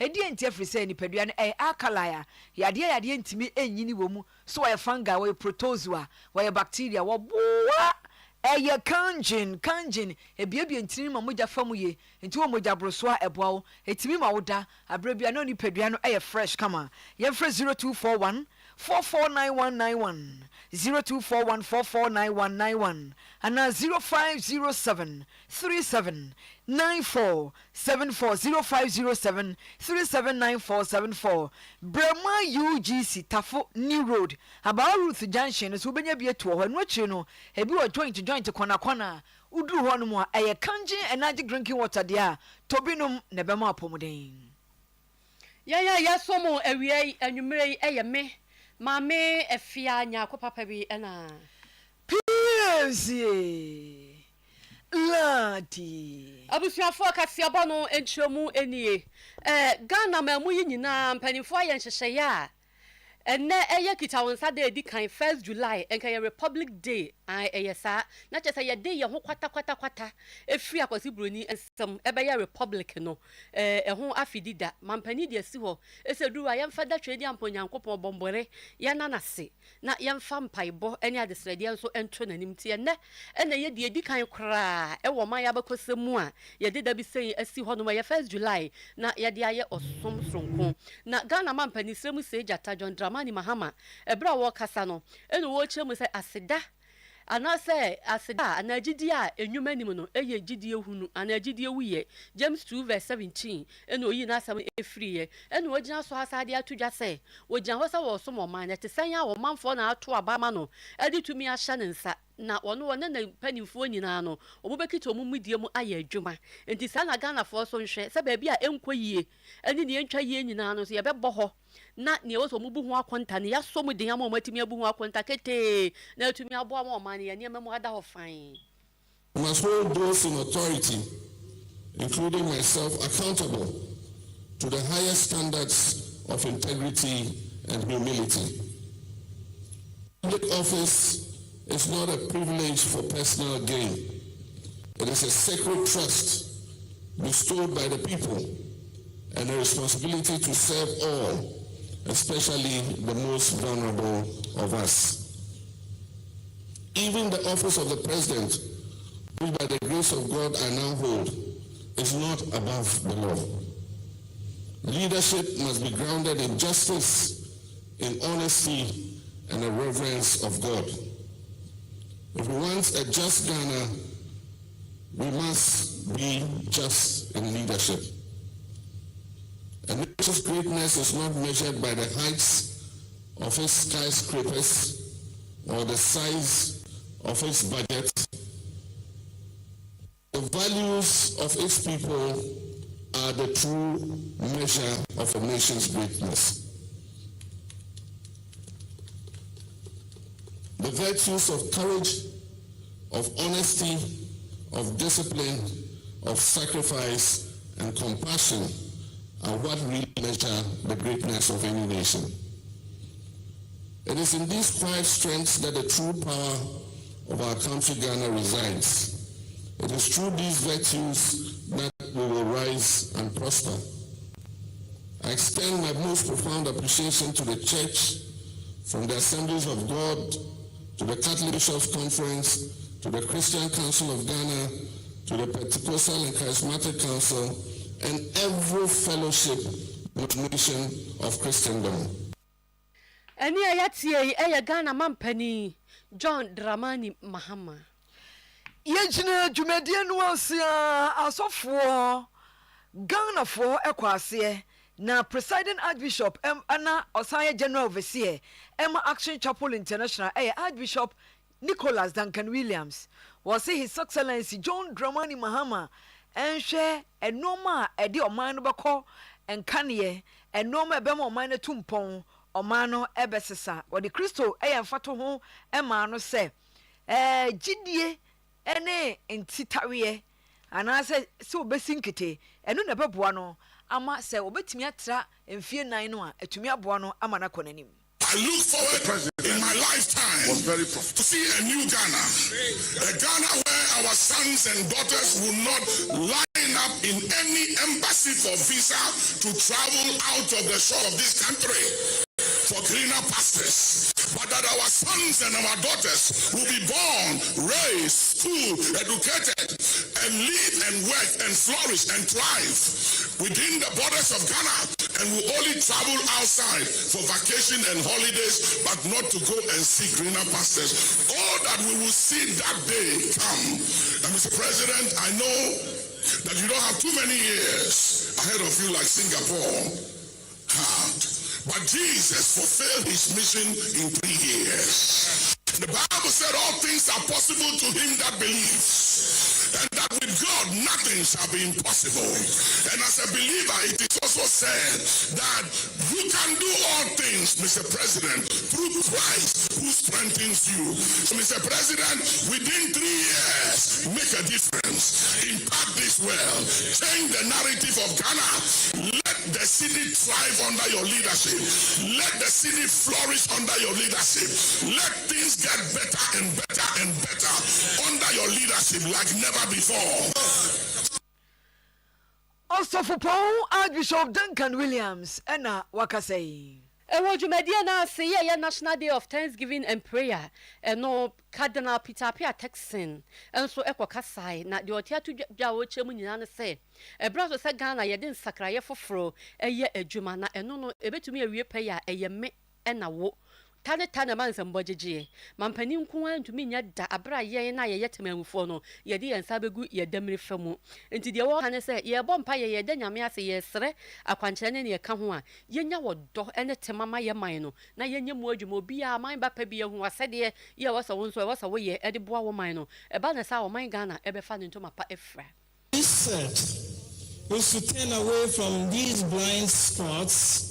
Hedi enti afri say nipadua no akala yade ntimi enyini wo mu so why fungi why protozoa why bacteria wo boa kanjin ebiebie ntini ma moja famu ye enti wo moja brosoa eboa wo etimi ma woda abrabia no nipadua no fresh kama yemfre 0241 449191 0241449191 and 0507 379474 0507 Brahma UGC Tafo New Road about Ruth Junction so benya bi eto ho no achi no ebi wo joint kona uduru ho no mu a kanji energy drinking water dia tobinum ne bema apomuden ya so mo awie anwumere me Mame efia nya ko papa bi na Pierce Lati abusuafo akase abono enchiomu enie Ghana ma mu yinyina mpanifo aye nhyehyeye a enne eye kita wonsa de edi kan 1st July enka ye Republic Day eye sa na chese ye day ye ho kwata efiri akwasi broni ensem ebe ye Republic no ho afidida mampani de asi ho eseduru a yemfa da twedi amponyankopon bombore ye nanase na yemfa mpaibo ene adesrede enso ento nanim tie enne ye de edi kan kra ewo man ya bakosemu a ye de da bi sei asi ho no ye 1st July na ye de aye osom sonko na Ghana mampani sremu se jata John Dramani Mahama ebra wo kasa no ene wo kyeremu se aseda anase aseda anagidi a enwuma nim no eye gidi ehunu anagidi ewuye James 2:17 ene oyi na asam efriye ene ogina so hasade atudwa se ogina ho se wo so mo man te sanya wo manfo na ato abama no edi tumi ahya ne nsa na wono na panimfo nyina no obobekito omumudie mu aye adwuma enti sa na Ghana fo so nhwe se ba bia enkoyie eni ne entwa yie nyina no so ye bebo ho na ne wo so mubu ho akonta ne ya so mu den ama matimi abu ho akonta kete na atumi abo ama man ye ne memu ada ho fan. We must hold those in authority, including myself, accountable to the highest standards of integrity and humility. Public office is not a privilege for personal gain. It is a sacred trust bestowed by the people and a responsibility to serve all, especially the most vulnerable of us. Even the office of the president, which by the grace of God I now hold, is not above the law. Leadership must be grounded in justice, in honesty, and a reverence of God. If we want a just Ghana, we must be just in leadership. A nation's greatness is not measured by the heights of its skyscrapers or the size of its budget. The values of its people are the true measure of a nation's greatness. The virtues of courage, of honesty, of discipline, of sacrifice, and compassion are what really measure the greatness of any nation. It is in these quiet strengths that the true power of our country Ghana resides. It is through these virtues that we will rise and prosper. I extend my most profound appreciation to the Church, from the Assemblies of God, to the Catholic Bishops' Conference, to the Christian Council of Ghana, to the Pentecostal and Charismatic Council, and every fellowship and nation of Christendom. Eni ayatie Ghana mampani John Dramani Mahama. Yejina dwumadie no asia asofo Ghana for ekwase na presiding archbishop ana Osaya general overseer Emma Action Chapel International Archbishop Nicholas Duncan Williams was his excellency John Dramani Mahama enhwe enoma ede oman no beko enkane enoma ebema oman na tumpon oman no ebesesa wo de Kristo emfato ho ema no se gidie ene ntitawe anase se obesinkete eno na beboa no ama se obetimi atra mfie nan no a atumi aboa no ama na konanim. I look forward in my lifetime to see a new Ghana. A Ghana where our sons and daughters will not line up in any embassy for visa to travel out of the shore of this country for greener pastures, but that our sons and our daughters will be born, raised, schooled, educated, and live and work and flourish and thrive within the borders of Ghana, and will only travel outside for vacation and holidays, but not to go and see greener pastures. All that we will see that day come. And Mr. President, I know that you don't have too many years ahead of you like Singapore had. But Jesus fulfilled his mission in 3 years. The Bible said all things are possible to him that believes. And that with God nothing shall be impossible. And as a believer, it is also said that you can do all things, Mr. President, through Christ who strengthens you. So, Mr. President, within 3 years, make a difference. Impact this world. Change the narrative of Ghana. Let the city thrive under your leadership. Let the city flourish under your leadership. Let things get better and better and better under your leadership like never before. Also for Paul, Archbishop Duncan Williams, Enna Wakasei. Dwumadie na say ye National Day of Thanksgiving and Prayer. No Cardinal Peter Pia Texan. And so ekokasai na de otia to dwa wo chemu nyina ne say. Brazo se Ghana ye den sakraye foforo eye adwuma na eno no ebetumi awie paya eye me ena wo. Tane man sambojije mampani nko antumi nya da abra ye na ye yetemamufo no ye de yensa begu ye damri famu enti de wo hane se ye bompa ye de nyame ase ye sere akwankyere ne ye ka ho a ye nya wodo ene temama ye man no na ye nya mu adwuma obi a man ba pa bi ye ho asede ye wasa won so ye wasa wo ye e de boa wo man no e ba na sa wo man Ghana e be fa ne ntoma pa efra. This set is to turn away from these blind spots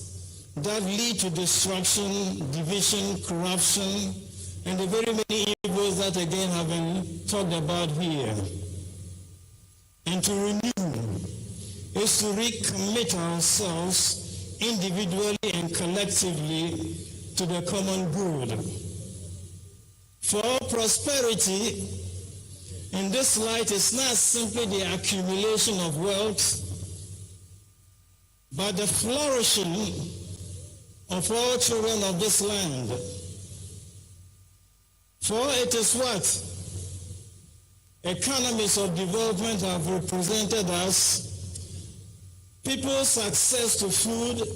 that lead to destruction, division, corruption, and the very many evils that again have been talked about here. And to renew is to recommit ourselves individually and collectively to the common good. For prosperity in this light is not simply the accumulation of wealth, but the flourishing of all children of this land. For it is what economies of development have represented as people's access to food,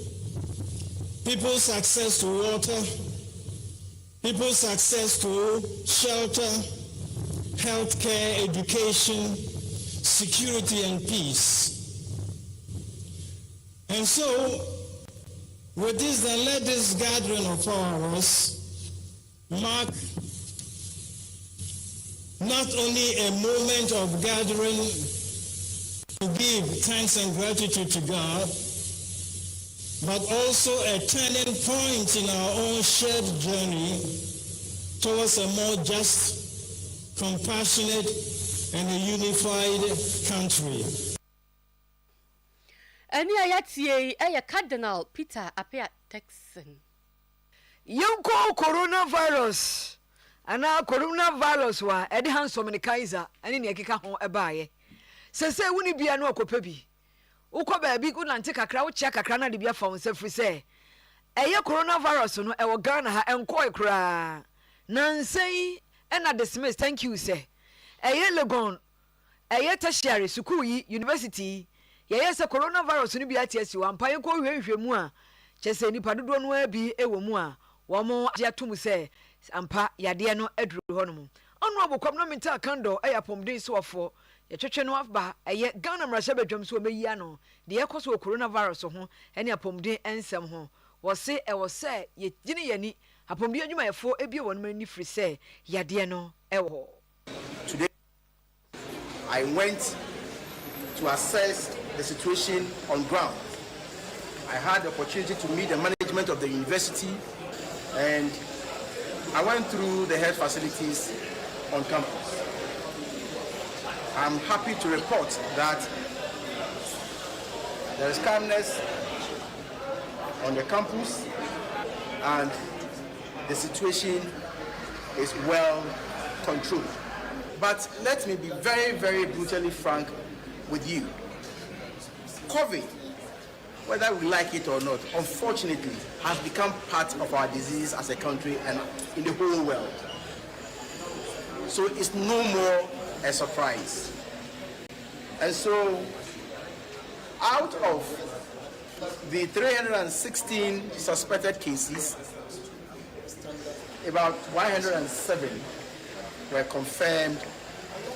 people's access to water, people's access to shelter, healthcare, education, security, and peace. And so, with this, then let this gathering of ours mark not only a moment of gathering to give thanks and gratitude to God, but also a turning point in our own shared journey towards a more just, compassionate, and a unified country. Any ayatie Cardinal Peter Apia Texan. Yonko coronavirus. Ana coronavirus wa edi hansom ne Kaiser ani ne ekeka ho ebaaye. Sese woni bia no akopa bi. Ukọ baabi ku nante kakra wo chia kakra na de bia fa won safri se. Eye coronavirus no e wo Ghana ha enko ekra. Nansei ena dismiss thank you se. Eye Legon. Eye tertiary school yi university. Yes, a coronavirus ni bi atiasi wampa yenko hwehwemu a chese nipa dodo no abi ewo mu a wo mo atum se ampa yade no aduru honom onu abokwam no menta kando ayapomden so ofo ye twetwe no afba eye Ghana mrasha badwam so meyi ano de yekoso coronavirus ho ene apomden ensem ho wo se e wo se ye gine yani apomden adwuma yefo ebie wonum ni free se yade no ewo. Today I went to assess the situation on ground. I had the opportunity to meet the management of the university, and I went through the health facilities on campus. I'm happy to report that there is calmness on the campus, and the situation is well controlled. But let me be very, very brutally frank with you. COVID, whether we like it or not, unfortunately, has become part of our disease as a country and in the whole world. So it's no more a surprise. And so, out of the 316 suspected cases, about 107 were confirmed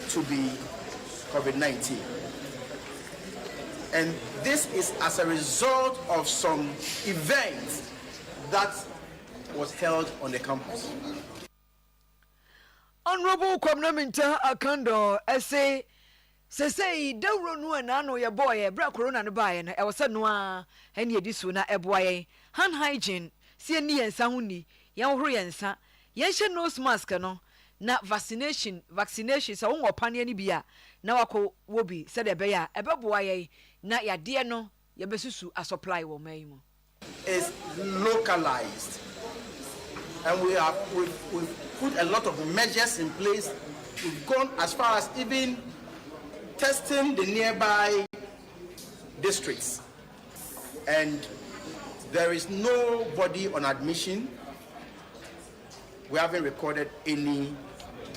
to be COVID-19. And this is as a result of some events that was held on the campus. Honorable Kwamnaminta Akando, say Dawro no anano ya boy, bra corona no buy, and I was said no, and ye disuna eboye, hand hygiene, see ni and sahuni, yan huriansa, yan nose mask no. Na vaccination sa won opane ani bia na wako wobi said ebeya ebeboa ye na yade no ye besusu a supply wo man mu is localized, and we've put a lot of measures in place. We've gone as far as even testing the nearby districts, and there is nobody on admission. We haven't recorded any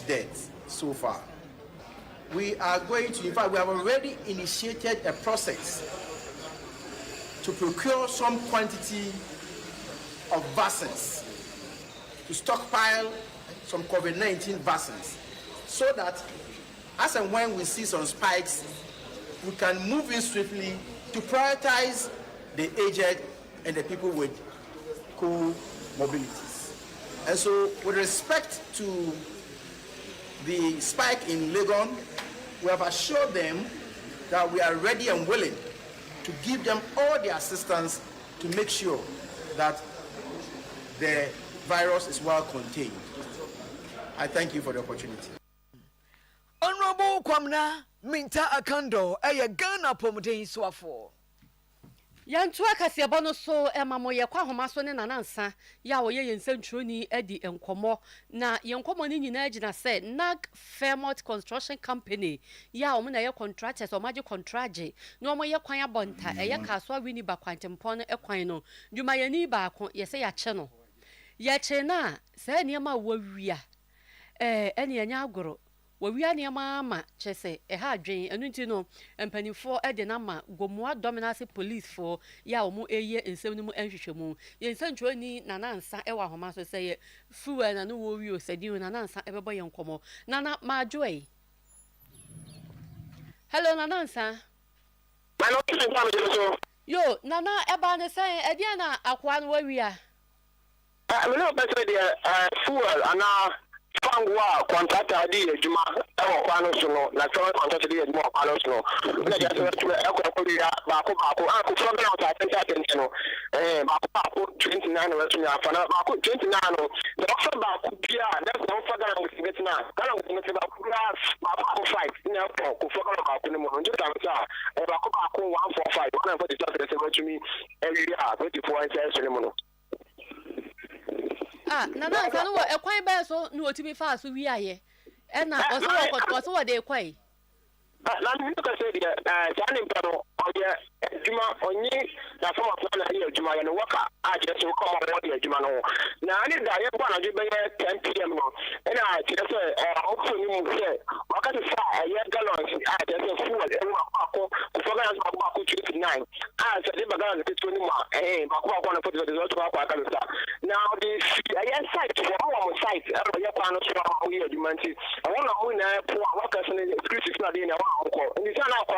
deaths so far. We are going to, in fact, we have already initiated a process to procure some quantity of vaccines, to stockpile some COVID-19 vaccines, so that as and when we see some spikes, we can move in swiftly to prioritize the aged and the people with comorbidities. And so, with respect to the spike in Legon, we have assured them that we are ready and willing to give them all the assistance to make sure that the virus is well contained. I thank you for the opportunity. Honorable Kwamna Minta Akando, Ghana Pomodin Swafo. Yantu akasiaba no so emamo ye kwa homa so ne nanansa ya wo ye nsentruoni edi enkomo na ye nkomo ni nyina agina se Nag Fairmont Construction Company ya wo na ye contractors o maji contract na omo ye kwan abonta ye kaso wini ba kwantempon no ekwan no dwuma ye ni ba ko ye se ya che no ye che na se niam wo wia ene anya agoro wawia ne ama chese ha adwen enu nti no empanifo de na ma gomua dominance police for ya omu eye ensem no mu enhwehwemu ye nsantwani nanansa ewa homa so seye fuwa na no wo wi osadi nanansa ebebo ye nkomo nana ma joy. Hello nanansa. Yo nana eba ne say edi na akwa no wawia me no better the fuel ana Fangwa contractor di ejuma ewo kwano so no na so contractor di ejuma kwano so no na just to ekwa ya ba ko an from now to attention no ba ko 29 we to ya fana ba ko 29 no the option ba ko bia that's no further than we get now kana we get ba ko 5 na ko further ba ko no mo nje ta ba ko 145 na for the just to me every year 24 hours no no. Nana kanu ekwan ba so no otimi fa so wi aye e na oso wo de kwai na mi ka se dia jani mpano oye juma onyi na fama plan na juma ya no waka a je so ko mo de juma no na ani da ye kwa na je be 10 pm no e na ti se option ni mu se waka ti sa ye gallons a je so fuel e wa ko so ga na ko 29 a se de bagala na ti ni ma ba ko na put the result ko aka sa now the ye site for our site e ye kwa no so o ye juma nti I want to na po waka se ni security na de na and it's not a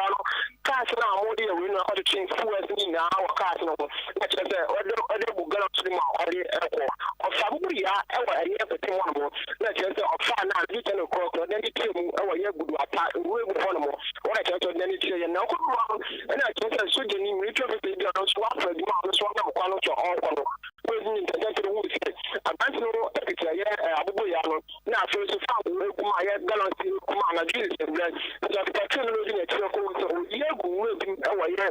cast now more than we know how to change fuels in now our cast no but just other will go to the mouth or the airport or Sabuya ever a year for 1 more let's just of far now you can call then the team our year good attack we will one more what I just then it's now and I just should the name return to the swap for the swap of Quano to all president the wood I don't know if it's a year Abuya now first of all my gallant come on Jesus technology na tiro ko so ye go we bi e wa ye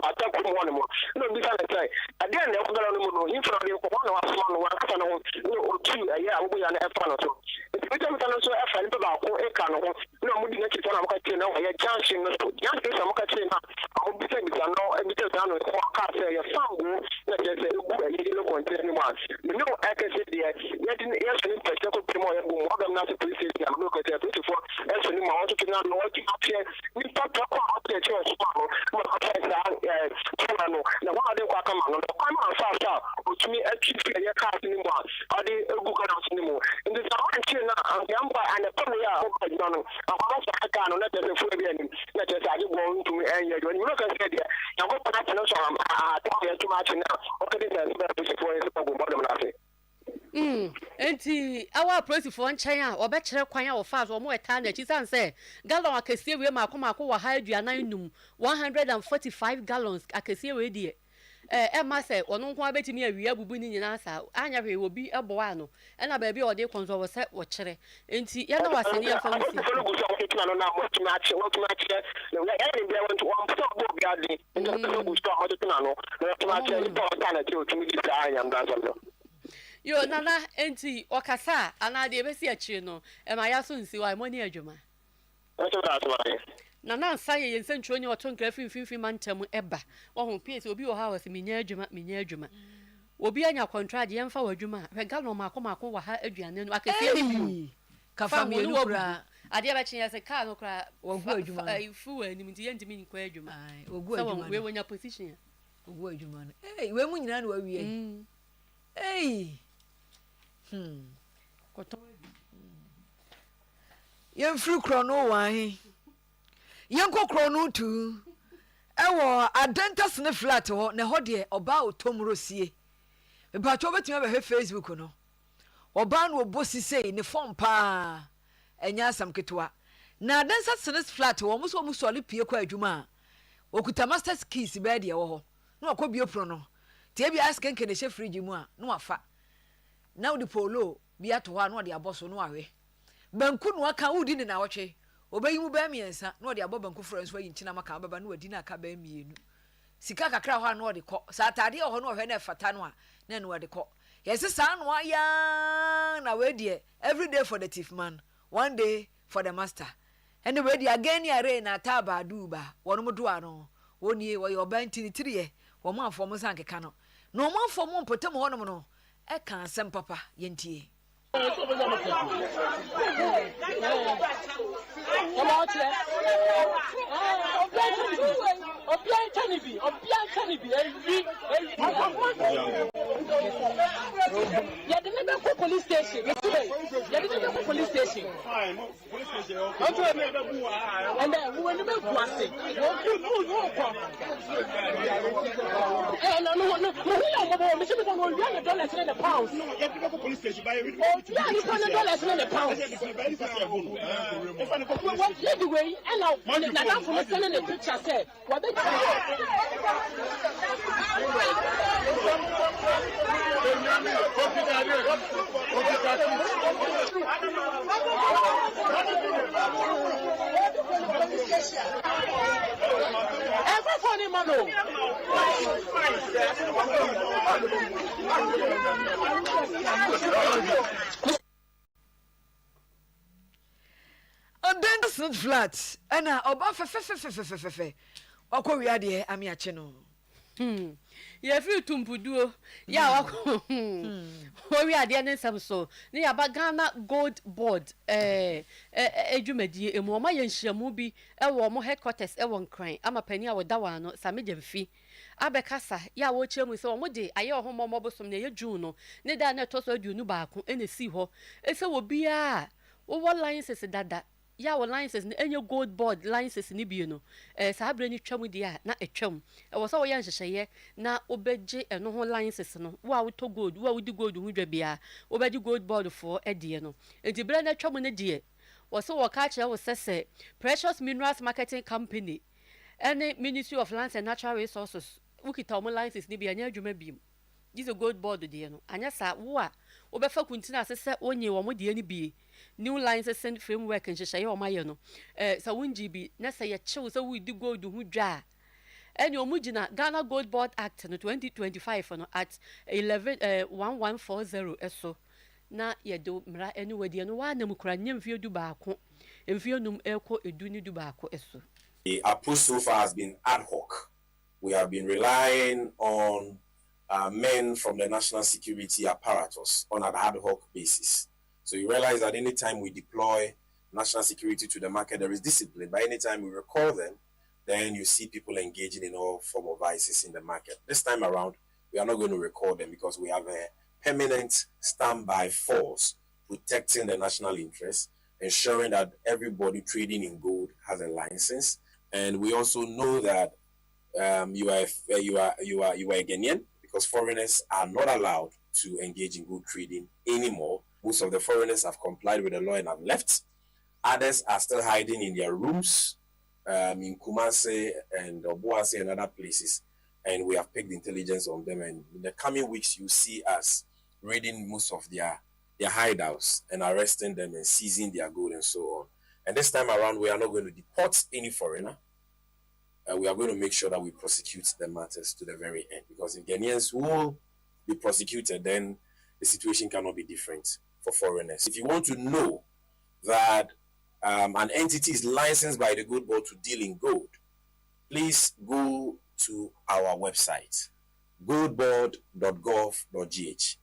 ata ko mo no no bi sa na sai again na ko galo no no infra de ko na wa so no wa kasa no o tu ya wo ya na e fa no so e bi tam tan so e fa ni ba ko e ka no no mu di na ki na mo ka ti na wa ya junction no so ya ke sa mo ka ti na o bi se bi sa no e bi te sa no ko ka se ya sangu na je se gu e yi no ko ti ni ma no e ke se de ya di ya se ni pe ko primo ya bu mo ga na se police ya no ko te police for e se ni ma o tu na no o ti ti ni pa pa ko o te che o so no mo ka se sa no na wa de kwa kama no kwa ma sa o tumi e ti ya ka ni mo a de egu ka na so ni mo ndi sa wa ti na yamba ana pa ya o ka no akwa sa ka no na te se fu bi ani na te sa ji go ntumi enye do ni no ka se de ya go pa na so a ta ya tuma ti na o ka de se ba se fu e se go mo na se enti awa prosifo nchen a obekere kwan a wofa so mo eta na chi san se gallon akasie we makoma wa ha aduanan num 145 gallons akasie we die ma se ono nko abetimi awia bubu ni nyina sa anya hwe obi eboa no na ba bi ode konzo wo se wo kire enti ya na waseni ya fa wisi yo nana enti okasa ana de besi achi no ma ya so nsi wa mo ni adwuma nana nsaye yense ntwo ni oto nkra finfinfin mantam eba wo ho pese obi wo ha wase menya adwuma obi anya contract yemfa wadwuma hwe galo mako wa ha aduane no akese ni kafa mi no kura ade ba chen yase ka no kura ogu adwuma fu ani mti yentimi ni kwa adwuma ogu adwuma we wonya position ogu adwuma no we mu nyina no wawie koto yemfiri kro no wan yenko kro no tu ewo adantas ne flat ho ne ho de oba otomrosie ba cho betime be Facebook no oba no obosise ne form pa enya asam ketwa na adantas ne flat ho muso le pie kwa adwuma okuta masters keys be de wo ho no akobie pro no tie bia askenke ne she fridge mu a no afa now the polo bi ato ha no de aboso no ahwe banku no aka udi ne na wotwe obayi mu ba miensa no de abobanku franso ayi ntina maka baba no adi na aka ba mienu sika kakra ho no de ko sa atade ho no hwe na fata no a na no de ko yes sa no aya na we de every day for the thief man one day for the master and we de again ya re na taba duba wono mu do ano woni wo yo ban tinitiriye wo mo afo mo sankeka no no mo afo mo potem ho no e kan sem papa yentie police station. Police station. And then we went to police station. Anyway, and now Madame from sending a picture said, what they everybody, Mano. That's not flat. And oba fe okwo wi ade ami ache no. Ya free tumpuduo ya wako wi ade ne nsam so ne ya ba Ghana Gold Board edwumadi emu oma ye nhyiamu bi ewo mo headquarters ewo nkran ama pani a woda wa no sameje mfi abekasa ya wo chemu se omo de aye ohomo mo bosom ne ye June no ne da na to so aduonu baako ene si ho ese wo bia wo licenses dada ya wo licenses ne enye Gold Board licenses ni bi no sa abre ni twam dia na etwam wo so wo ya nhyehyeye na obeje eno ho licenses no wo to gold wo di gold hu dwa bia obeje Gold Board for edie no enti bre na twam ne die wo so wo ka kire wo sese Precious Minerals Marketing Company and Ministry of Lands and Natural Resources ukita mo licenses ni bia nya adwuma biem this a Gold Board die no anya sa wo a obefa kuntina sese onye wo mo die ni bie new licenses and framework and sheshaye o maye no sa wunji bi na sa ye chew sa we di gold hu dwa ɛne ɔmo gyina Ghana Gold Board Act no 2025 no at 1140 ɛso na yɛde mmara ɛne wadie no waanam kura nyɛ mfie du baako mfie num ɛkɔ edu ne du baako ɛso. The approach so far has been ad hoc. We have been relying on men from the national security apparatus on an ad hoc basis. So you realize that anytime we deploy national security to the market, there is discipline. By any time we recall them, then you see people engaging in all form of vices in the market. This time around, we are not going to record them because we have a permanent standby force protecting the national interest, ensuring that everybody trading in gold has a license. And we also know that you are a Ghanaian, because foreigners are not allowed to engage in gold trading anymore. Most of the foreigners have complied with the law and have left. Others are still hiding in their rooms in Kumasi and Obuasi and other places. And we have picked intelligence on them. And in the coming weeks, you see us raiding most of their hideouts and arresting them and seizing their gold and so on. And this time around, we are not going to deport any foreigner. We are going to make sure that we prosecute the matters to the very end. Because if Ghanaians will be prosecuted, then the situation cannot be different for foreigners. If you want to know that an entity is licensed by the Gold Board to deal in gold, please go to our website, goldboard.gov.gh.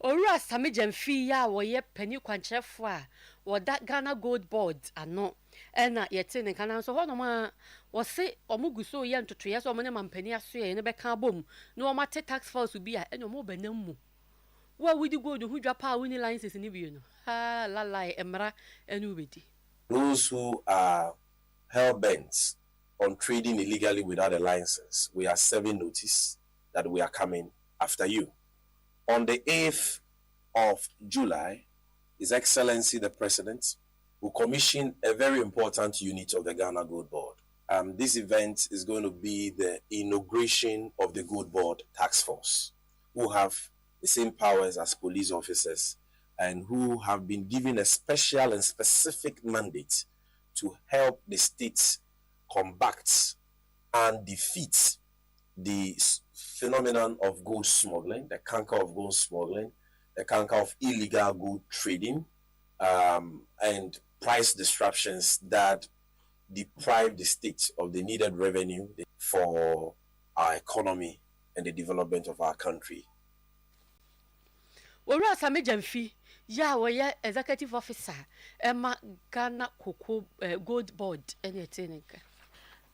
Owura Sami Jemfi ya woye penny kwanchefo a woda Ghana Gold Board ano ena yete ne kana so hono ma wo se omuguso ye ntotoye so omne mampani aso ye ne beka bom na o mate tax force bi a ena omo banam mu wa wudi gold hu dwa pa wini license ni bi no ha lalai emra enu bedi. Those who are hell-bent on trading illegally without a license, we are serving notice that we are coming after you. On the 8th of July, His Excellency the President will commission a very important unit of the Ghana Gold Board. This event is going to be the inauguration of the Gold Board Task Force, who have the same powers as police officers and who have been given a special and specific mandate to help the states combat and defeat the phenomenon of gold smuggling, the canker of gold smuggling, the canker of illegal gold trading, and price disruptions that deprive the state of the needed revenue for our economy and the development of our country. Owura Sami Jemfi ya woye executive officer Emma Ghana Cocoa Gold Board ene teneka.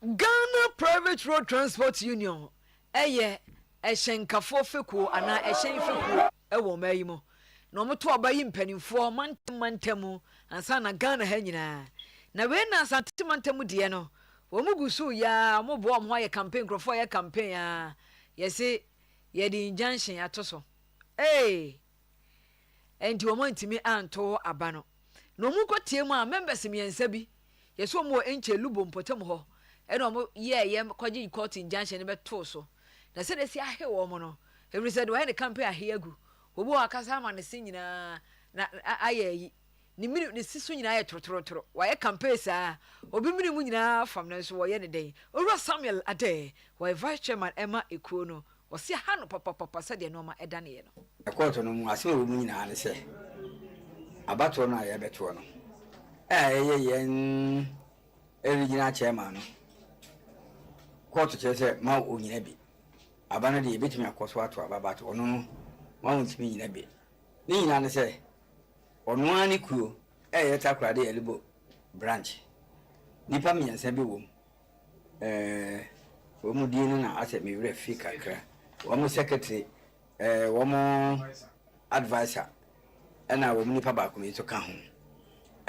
Ghana Private Road Transport Union eye ehyenkafo fekuo ana ehyen fekuo ewo mayimo na omoto abayi mpanimfo mantam ansa na Ghana ha nyina na we na asante mantam de no wo mugusu ya mobo omho ye campaign crofo ye campaign ya yesi ye di injunction atoso enti wo mantimi anto abano no mu kotie mu a members miensa bi yeso mo enche lubo mpotem ho eno mo ye kwaji court injunction be to so na se de si ahe wo mo no every said why the campaign ahe agu obo akasa ma ne sinyina na aye ni mini ne siso nyina aye torotoro wa ye campaign sa obi mini mu nyina fam na so wo ye ne den Owura Samuel Ade wa vice chairman Emma Ekuo no wo se ha no papa se de no ma eda ne ye no ekwoto no mu ase wo mu nyina ne se abato no aye beto no yen original chairman no court chese ma onyina bi abana de betimi akoso ato ababato ono no ma wontimi nyina bi ni nyina ne se ono ani kuo takrade elibo branch nipa miensa bi wom wo mu die na ase me were fi kakra wo mu secretary wo mu advisor ana wo mu nipa ba ko mi to ka ho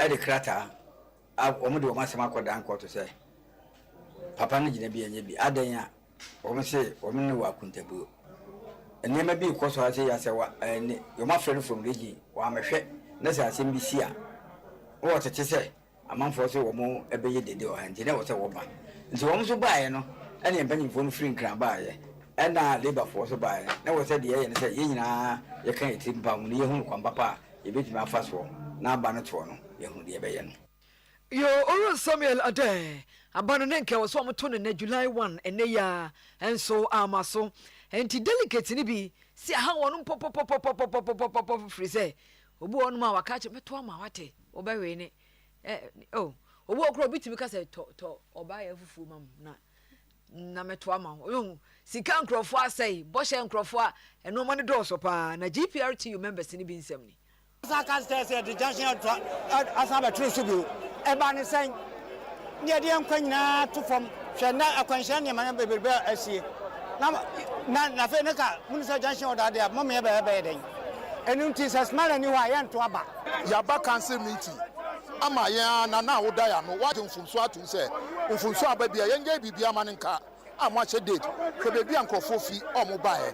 de krata wo mu de wo masema akoda anko to se papa no gina bi anya bi adan a wo mu se wo mu ne wa kuntabu enema bi ko so ase ya se wa ne yo ma friend from region wa mehwe na se ase mbi a wo tete se amanfo se wo mu ebeye dede o hanje na wo se wo ba nti wo mu so baaye no ene empanyimfo no free nkran baaye ena labor force baaye na wo se de ye ne se ye nyina ye kan etimpa mu ne ye hu kwamba pa ye betimi afa so na aba no to no ye hu de ye beye no yo Owura Samuel Ade abano ne nke wo so omoto ne July 1 ene ya enso amaso enti delicate ni bi si aha wonu pop freeze obu wonu ma waka che meto ama wate obawe ne obu okro bitimi ka se to oba ya fufu mam na meto ama sika nkrofo asai bo hye nkrofo a eno mo ne do so pa na GPRTU members ni bi nsem ni Saka say the junction asaba true subu e ba ne sen ne de enkwanyina to fom hwe na akwanhya ne ma bebebe asie na fe ne ka Municipal junction oda de mama ye be den enu nti sasmala ni wa ye nto aba ya ba council meeting ama ye na woda ya no wa mfunso atun se mfunso aba bia ye nge bibia ma ne nka ama che date hwe be bia nkofo fi omo ba he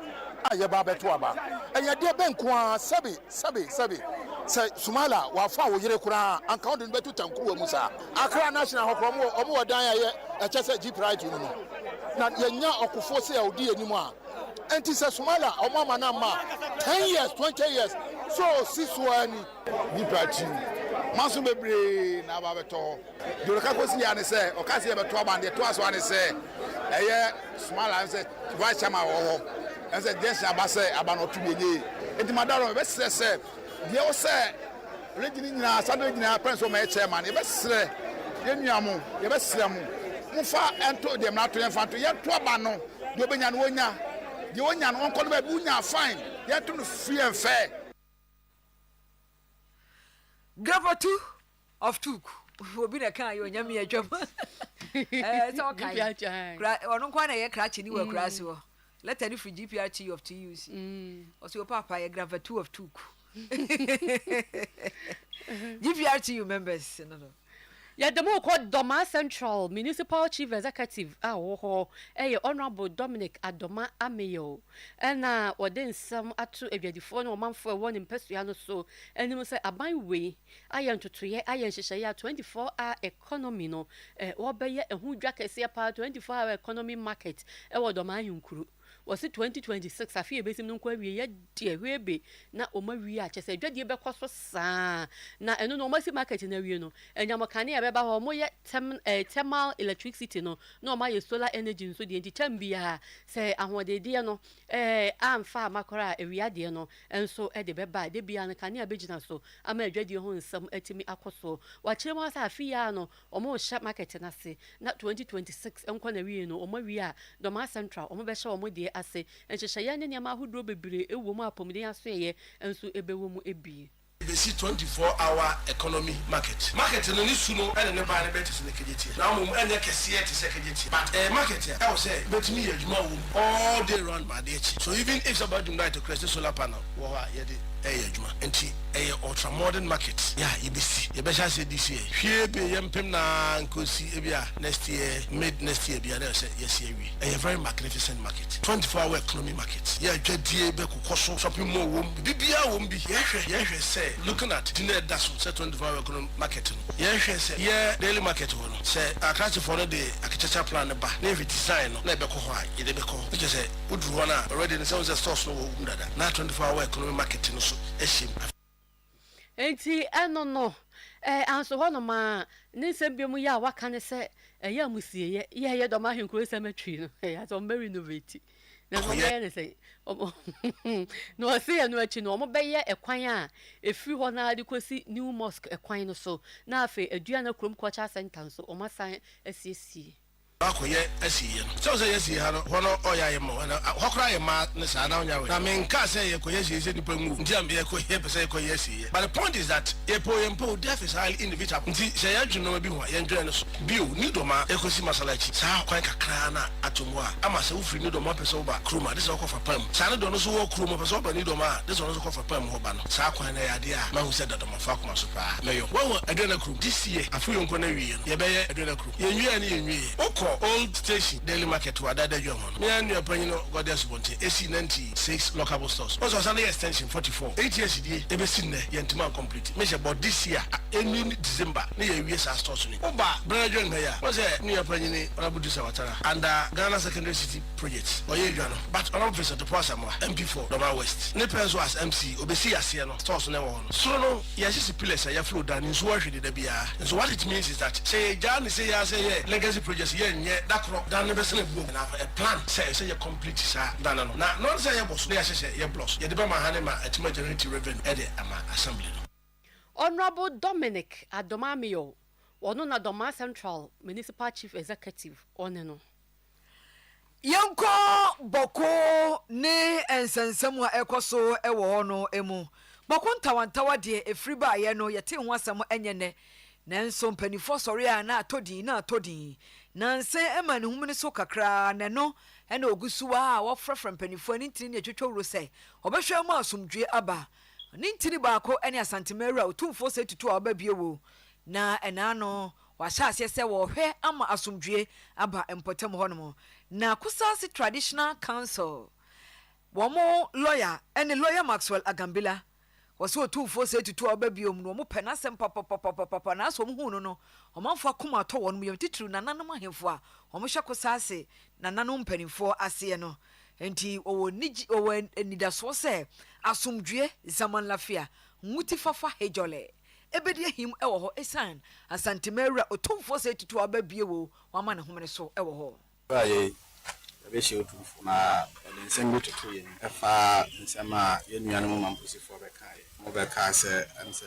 aye ba beto aba enye de benko a sabe se sumala wa fa wo yire kura anka odun betu tankuru wa musa Accra national hokom omo wadan ya ye eche se GPRTU no na yenya okofo se odi anim a enti se sumala omo ama na ma 10 years 20 years so siswani GPRTU maso bebre na ba beto doroka kosi ya ne se okase beto aba de to aso ane se eye sumala se vice chairman wo and said, yes, I say about not to be gay. And my daughter, best say, dear, say, reading Saturday, Prince of my chairman, the best say, Yamiamu, the best Samu, Mufa, and told them not to infant to yet to abano, Yobian Wonya, the Onyan, one called by Bunya, fine, yet to free and fair. Grandpa 2 of 2 will be a kind of yummy a job. It's okay. Or no quite a cratch anywhere, grass. Let any free GPRTU of TUC. Or so papa a grava 2 of 2. GPRTU members. Yeah, the more called Doma Central Municipal Chief Executive, Honorable Dominic Adoma Ameyo. And or then some at 2 a phone or month for 1 in Pesuano so, and you must say, a my way. I am to 3 I am Shaya 24-hour economy no, or by a who jack a 24-hour economy market, or Domayun crew. Was it 2026? I feel based on query dear baby. Now, Omaria, just a dread year back was sa. Now, I know no mercy market in the Reno, and Yamakani, I about more thermal electricity, no my solar energy, so the Tembia say, and what they dear no, I'm far Macora, a riadiano, and so at the beba, they be an Cania Bejina, so I may dread your home some etimi aquaso. What was a fiano or more sharp market and I say, not 2026, and Conarino, or Maria, Doma Central, or Mobesha, or Modia. I say, and Shayana Yama who drove a woman up Pomedia say, and so a bewum a bee. They see 24-hour economy market. Market in the Nisuno and the Parliamentary in the Kajiti. Now, and the Cassia to second. But a market, I will say, but me a Juma all day round by the So even if somebody died to create the solar panel, Juma, and she a ultra modern market. Yeah, you be see. You better say this year. Here be Yampemna and Kosi next year, mid next year, be a yes, a very magnificent market. 24-hour economy market. Yeah, Jedia Beku shopping more womb. Bibia won't be. Yes, say. Looking at dinner that's set 24-hour economy market. Yes, yeah, daily market one. Say, I can't for the architecture plan about navy design, never go high. It be called. Which is a wood runner already in the source of source. Not 24-hour economy market. Enti no anso hono ma ne sembiemu ya waka ne se ya musie ye do ma hwenkro cemetery no ya so very innovative na no be ne say no se no achi no mo be ye ekwan a efiri ho na ade kosi new mosque ekwan no so na afa aduana krom culture center so o masan asiesie Akoye asiye no so say asiye ha no hono oyaye mo na hokra ye ma ne sa na onyawe na men ka say ye koye asiye nipa mu ndiam ye koye pese ye koye asiye but the point is that ye po death is highly inevitable nti say ya dwuno bi ho ye ndwene no so bio ni do ma ekosi masalachi sa kwan kakra na atomo a ama se ufiri ni do ma pese oba kroma this is for pam sa ne do no so wo kroma pese oba ni do ma this one so for pam ho ba no sa kwan na ya de a ma hu se da do ma fa kuma so pa meyo wo adena kru this year afu yo nko na wie no ye be ye adena kru ye nwie na ye nwie 44 old station daily market wa dada jo ho me anu apanyi no goddess bonte AC 96 local stores also Sunday extension 44 8 years die e be sin ne yentima complete me she about this year any December ne ye wie sa stores ni oba brother jo ya o say ne apanyi ni onabudu sa watara under Ghana Secondary City project oye dwano but on visit the person MP4 Doma West ne penso as MC obesi ase no stores ne wo no so no ye hye pillars ya flow down nso wa hwede da bia so what it means is that say Jan say ya say legacy projects ye nye dakro dan ne be se na bu na a plan say you complete sa dan no na no say ye boss ne ya hye ye blocks ye de be ma hane ma atima generate revenue e de ama assembly no. Honorable Dominic Adomamio ono na Doma Central Municipal Chief Executive oneno Yanko boko ne ensensem a ekoso ewo ho no emu boko ntawantawa de efriba ye no yete ho asem enyene nanso mpanifo sori a na atodin nanse ema ne humne so kakra ne no ena ogusuwa a wo frefra mpanifo ani ntini ne twetwo wuro se obehwe mu asomdwe aba ni ntini baako ene asantemera otumfo se tutu aba biewo na ena no washa ase se wo hwe ama asomdwe aba empotem hono na kusasi traditional council womo lawyer ene lawyer Maxwell Agambila wose otumfo se tutu aba biom no mo pena sem papa na so hu no omanfo akoma to won mo titru nananom ahemfo a omo hwe kusasi nananom mpanimfo ase no enti owo nidaso se asomdwe zaman lafia nguti fafa hejole ebedi ahim ewo ho esan asantemera otumfo se tutu aba biewo wama ne homene so ewo ho baye abehye otumfo na nsem tutu ye efa nsema ye nuanom mamposifo bekae mo beka se anse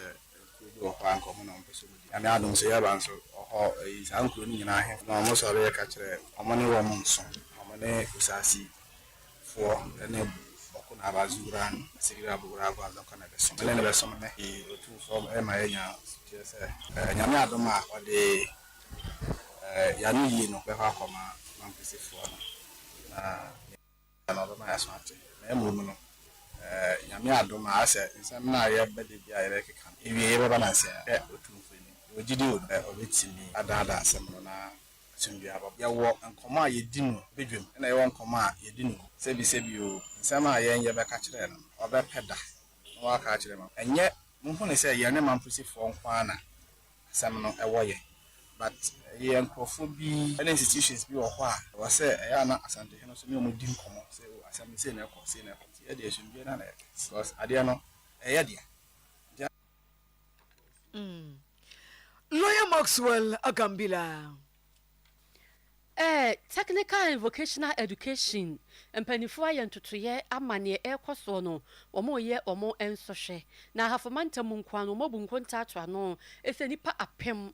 kudu ho anko mo no mposo mudi ame adom se yaba nso ho isankuro ni nyina ahe na mo so be ka kire omo ne wo mo nso omo ne kusasi fo ne okuna abazuran sigira bugura gwa zanka na beso ne beso me otumfo e ma yenya se nyame adom a ode ya no yi no be ha akoma mamposifo na no ma asante na emu no nyame adom a ase nsem na ye bede bia ye keka ewie ye baba na se otumfo ni ogidi obetimi adada asem no na asumdua aba ya wo nkoma ye di no bedwem na ye wo nkoma a ye di no sebi o nsem a ye nye be ka kire no obepeda no wa ka kire ma enye mhu ne se ye ne mamposifo nkwa na asem no ewo ye but ye nkofo bi any institutions bi wo ho a wo se ya na asante he no so me o mudi nkomo se asem se na ekọ ye de asumdua na because ade no ye de Lawyer Maxwell Agambila technical and vocational education mpanifo ayentotoye amane ekoso no omoye omo ensohwe na hafomanta munkwa no mobunkonta atwa no esenipa apem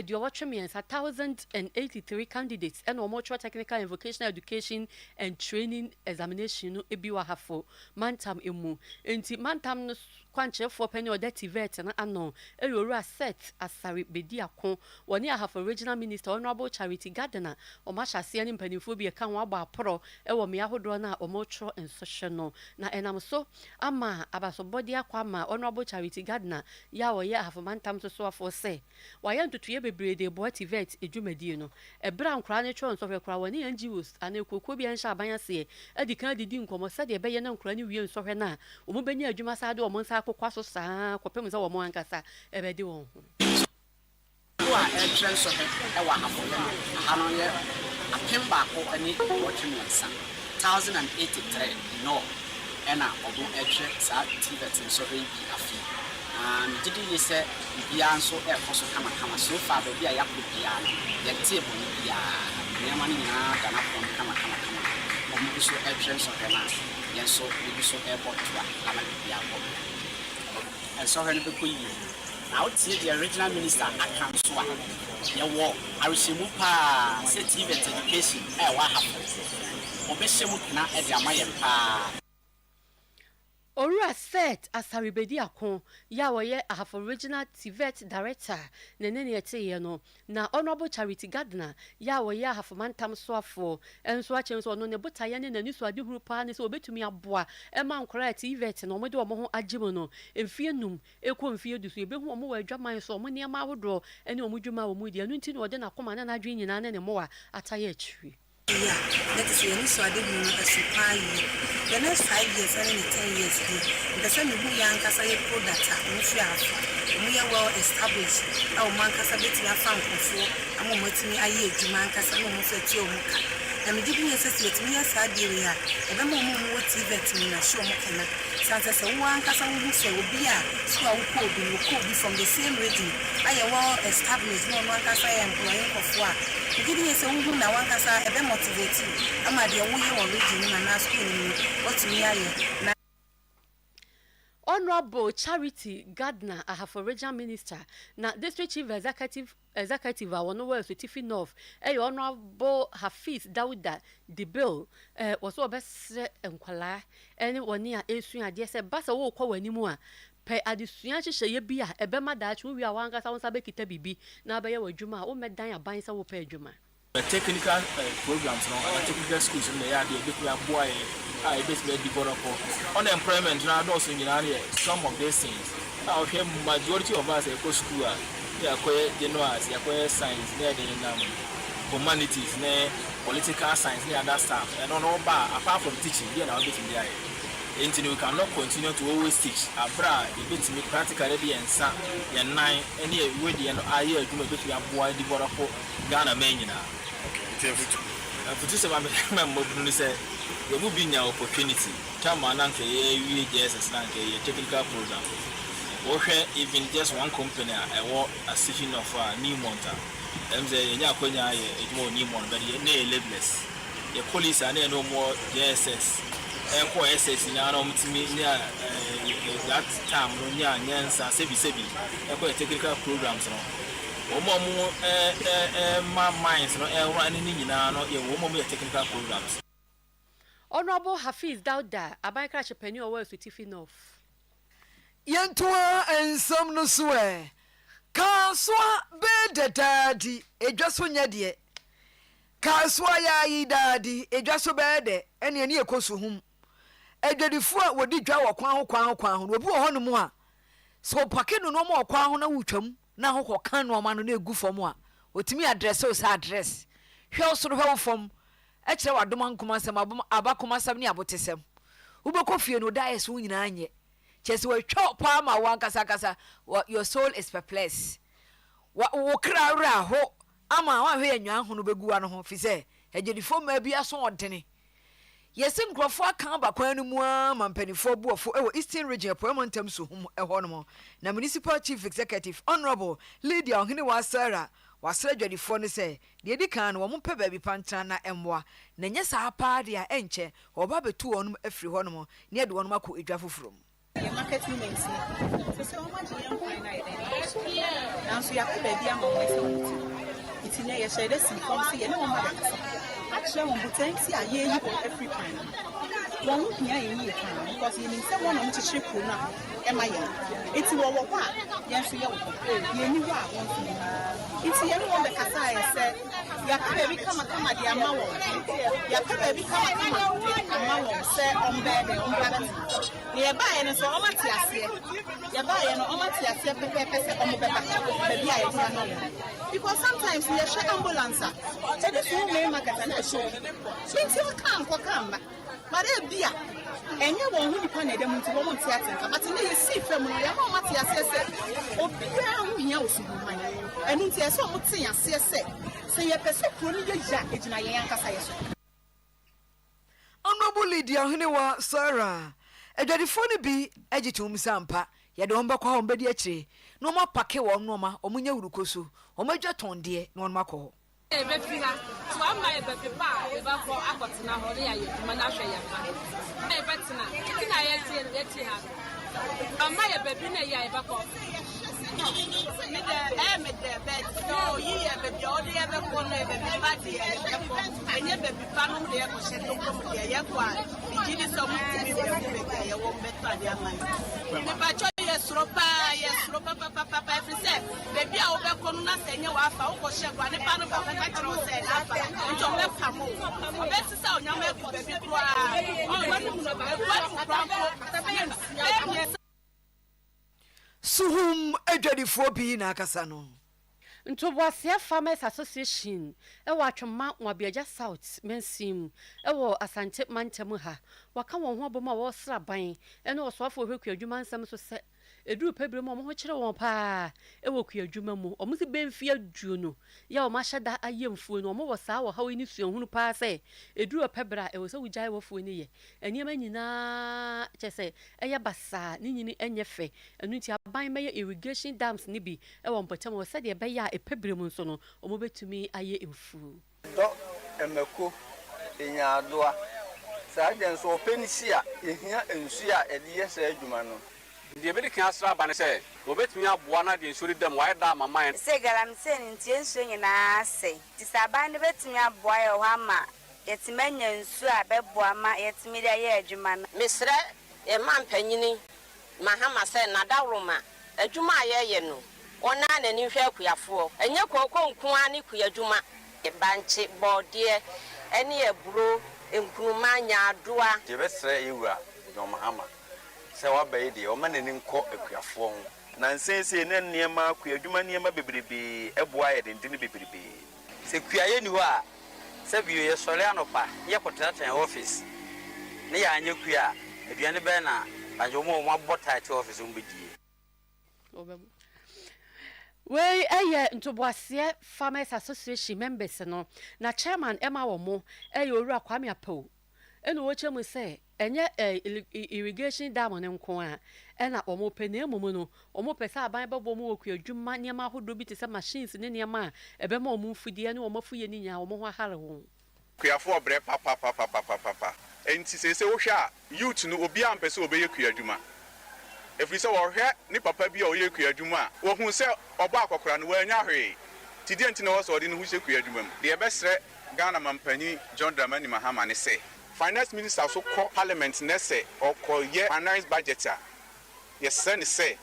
de owotwemiensa 1083 candidates and omo technical and vocational education and training examination no ebiwa hafo mantam emu enti mantam no kwanchefo penny odetivet na ano eyoru set asari bedi akon woni ahafo regional minister honorable Charity Gardner omahase ne mpanifo bi eka ho agba aporo ewo me ahodo na omotro ensoshe no na enam so ama abasobodi akwa ma honorable Charity Gardner ya wo ye afomantam so afo se waye ntutuye bebrede boativet edwumadi no ebra nkra ne tro nsofre kra woni NGOs ana kokko bi ansha abanyase edika didi nkomo se de beye na nkra ne wie nsofre na omo benya adwuma sa de omo nsa akokwa so saa kopem se wo mo ankasa ebedi won wa entrance of ewa hafo ano ye apemba ko ani watchmensa 1083 no ena obo etwe sa tivet so re bi afi didi ye se bia nso ekoso kama so fa be bia yakko bia ye table ni bia ne mani na dana pon kama omo so entrance of na ye so bi so airport wa kama bia ko and so re be ko yi now the original minister akansoa ye wo arishemu pa set education wa hapo obeshemu na e de amaye pa Ora set asaribedi akon ya woye ahaf original TVET director nenene yete no na honorable Charity Gardner ya woye ahaf mantam soafo enso achen so no ne botaye ne nani so ade huru pa ne so obetumi aboa e man kora TVET no mode omo ho agimo no emfie num ekwo emfie dusu ebehu omo wa adwaman so omo ne ma wodo ene omo dwuma omo di anu nti no ode na koma na adwen nyina ne mo wa ataye achiri. Yeah, that is when so I didn't know the next 5 years and 10 years. The same who young Casa product, we are well established. Our man Casa bit we are found before. I'm on me a year to man Casa no more set your muka. I'm giving associate me as I dear. And I'm on what TVET in a show mokana. Santa one Casa who say will be a so I will be from the same region. I am well established, no one Casa employing of work. Giving us a woman now, one Casa a motivating. I'm at the way or region and ask what's me. Honorable Charity Gardner, a half regional minister, na district chief executive I want to work with Tiffy North. Honorable Hafiz Dauda, the bill was all best enquire anyone near a swing idea said Bassa will call anymore. Pay a district share be a bema that we are one Casa Sabekita Bibi, now by your Juma, or Medina buying some pay Juma. The technical programs and technical schools in the area, they boy. I basically develop unemployment now also in area some of these things. Now here majority of us go school, they acquire general, they acquire science, they humanities, political science, they other stuff. And on all bar apart from teaching, they are now getting the eye. Until we cannot continue to always teach. Abra, a bit to me practically and some and 9 any way the end I hear you bit we are boy develop Ghana Menina. Okay, for this I say there will be no opportunity. Tamananke, UAJS, a technical program. Or even just one company, I want a session of new monta. MZ, Yakoya, it more new one, but you're labeless. The police are no more JSS. And for SS in our near that time, Nyansa, Sebi, a technical programs. My minds, no, running in your woman technical programs. Honorable Hafiz Dauda, a biker penny or words with Tiffy North. Yantua and some no swear. Kaswa bed daddy, a just one yadi. Kaswa ya daddy, a just so bad, and ye near Kosuhum. A daddy foot would did draw a crown, will go on more. So Pakino no more crown, no uchum, now who can no man no good for more. With me address so address. He also help from. Eche wa doma nkoma sem abakoma sem ne abotesem ubeko fie no die so nyina anye chese we twa pa ma wan kasa your soul is perplexed wo kra ra ho ama wa hwe anwa ho no beguwa no ho fi se ejedifo ma bia so odene yesi nkrofo aka bakwan no mu a mampanifo buofo ewo Eastern Region Parliamentary so hum eho no na Municipal Chief Executive Honorable Lydia Ohiniwa Sarah wasra dwadifo ne se de edi kan no mo pe ba bi pantan na emwa na nya sa pa de a enche oba betu onum afri ho no ne de onum akọ edwa foforo ya market women se o ma je yan kwan na ide na so ya pe ba bi ama mo se iti ne ya share si kom se ye ne mo ma actually mo butanti a ye yi for every kind one hia ye kan because you need say one of to ship na e ma ye iti wo wo kwa ye so ye wo ye ni wa won so iti ye no be kasa ye say ya ka be kama de ama wo ya ka be kama ama wo say on be ye ba ye no so o ma ti ase ye ba ye no o ma ti ase pepe se o mo be ba be bia ye ti no because sometimes we share ambulance e dey so me market na show so iti o come but e bia enye won hu nipa na dem nti wo mo ti atenka but ne ye si fam no ya ma ti ase se obia hu hia osubu man enu nti ese o mo ti ase se ye pese pro ni ye ja ejina ye yankasa ye so Honorable Lydia Ohiniwa Sarah edwadifo ne bi agitum sampa ye de omba kwa omba di akire no ma pake wo no ma omunya wurukoso omadwa tonde no ma ko ebe fiha so amma ebe pepa ebe ko akotina hore ya yeduma na hwe ya fa ebe tina ye ti ha amma ebe bi na ya ebe ko me de bed so yi ebe bi odi ebe ko no ebe bi ba di ebe ko enye ebe bi pa no de ko she to ko de ye kwa ijini so mu ti bi be ye wo Nipacho yesropa papa every say baby a obekonu na senye wa fa wo shegwa ne pa no ba ka kiro se na fa nto we pamo obesi sa onyama eku baby kro o wani mu no ba Suhum adwadifo bi na akasa no. Ntoboasia Farmers Association ewa atwoma Nwabiaja South Mensim ewo Asante Mantemu ha waka won ho boma wo sraban ene osofo hwekua adwuma nsam so se eduru pebre mo ho kire won pa ewo kua adwuma mu omo se bemfi aduo no ya o ma hyeda ayemfuo no omo wo saa wo hawo ni suahunu pa se eduru pebra ewo se wujai wo fuo ni ye eniema nyina chese eye basa ni nyini enyefe enu nti aban meye irrigation dams ni bi ewo mpatam wo se de be ya epebre mu nso no omo betumi aye emfu do emeko enyadoa saa den so penisia ehia ensu a ede yesa adwuma no de be kan asra ba ne se obetumi aboa na de nsori dem wa da mama se garam se ntie nsu nyina se ti saban de betumi aboa ye ho ama yetimanya nsu a beboa ma yetimi de ye adwuma no mesre e mampanyini mahama se na dawroma adwuma ye no ona na ni hwe akuafo enye kokko nkuan ni kuadwuma e banche bode ene eburo enkunuma nya adoa je besre ewura no mahama se wa bayi de o manani nko akuafo ho na nsense ne niema akuadwuma niema bebrebe eboa ye dendene bebrebe se kuaye ni ho a se biyo ye sole anopa ye kotrata office ne ya anye kua aduane be na ajomo mo abota ti office mbedie obebu we eye Ntoboasia Farmers Association members no na chairman Emma Womo eye Owura Kwame Apo eno wo chemu se enye irrigation dam ne nko a ena omo penemu no omo pesa aban bebo mu okua dwuma niam ahodo bi te se machines ne niam a ebe ma omo mfudie ne omo fuye ni nya omo ho ahare ho kuafo obre papa enti se wo hwa youth no obi ampese obeye kua dwuma efiri se wo hwe ni papa bi a oye kua dwuma wo hu se oba akokora no wanya hwe ti die enti na wo so odi no hu se kua dwuma mu de ebesre Ghana mampani John Dramani Mahama ne se finance minister so call parliament na se okoye finance budget a yesa ne se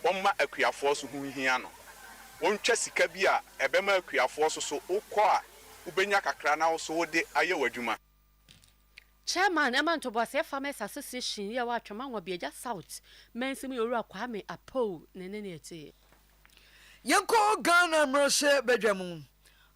womma akuafo so hu hia no wontwa sika bi a ebema akuafo so ukọ a ubenya kakra na wo so wode aye wadwuma chairman Emma Ntoboasia Farmers Association ya wa atwoma Nwabiaja South Mensim Owura Kwame Apo ne ete Yanko Ghana mroshe bedwamu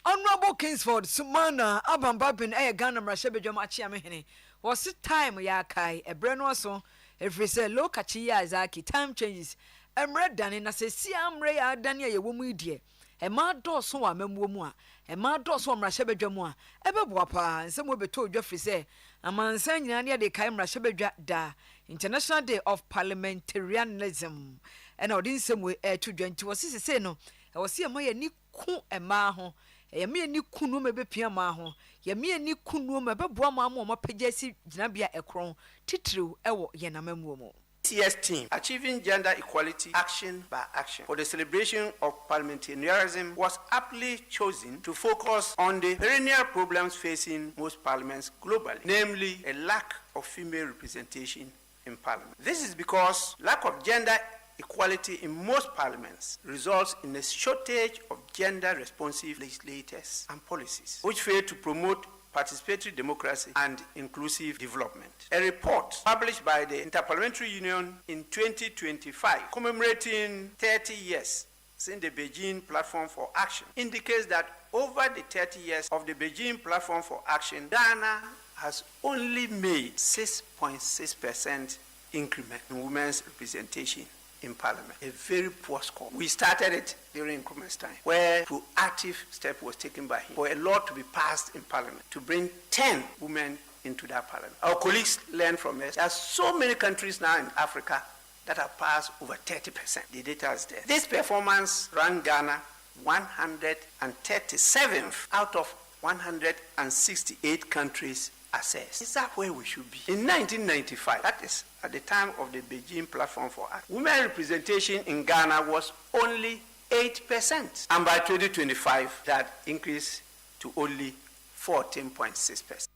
Honorable Kingsford Sumana Abambabin Ghana mroshe bedwamu achi amehene was time ya kai ebre no so every say low kachi ya zaki time changes emre dane na se si amre ya dane ya wo mu idie e ma do so wa mamuo mu a e ma do so mrashe bedwamu a ebeboa pa nsem obeto odwa free say amansan nyina ne de kai mrashe bedwa da International Day of Parliamentarianism and odinsem we to 20 was say no e was here my ni ku ema ho e me ni kunu me bepia ma ho ye me ni kunu me beboa ma ma pagasi ginabia ekron titiriw ewo ye na mamuo mu CS team, Achieving Gender Equality Action by Action, for the celebration of parliamentarianism was aptly chosen to focus on the perennial problems facing most parliaments globally, namely a lack of female representation in parliament. This is because lack of gender equality in most parliaments results in a shortage of gender-responsive legislators and policies, which fail to promote participatory democracy and inclusive development. A report published by the Interparliamentary Union in 2025 commemorating 30 years since the Beijing Platform for Action indicates that over the 30 years of the Beijing Platform for Action, Ghana has only made 6.6% increment in women's representation in parliament. A very poor score. We started it during Nkrumah's time, where proactive step was taken by him for a law to be passed in parliament to bring 10 women into that parliament. Our colleagues learned from us. There are so many countries now in Africa that have passed over 30%. The data is there. This performance ranked Ghana 137th out of 168 countries assessed. Is that where we should be? In 1995, that is at the time of the Beijing Platform for Action, women representation in Ghana was only 8%. And by 2025, that increased to only 14.6%.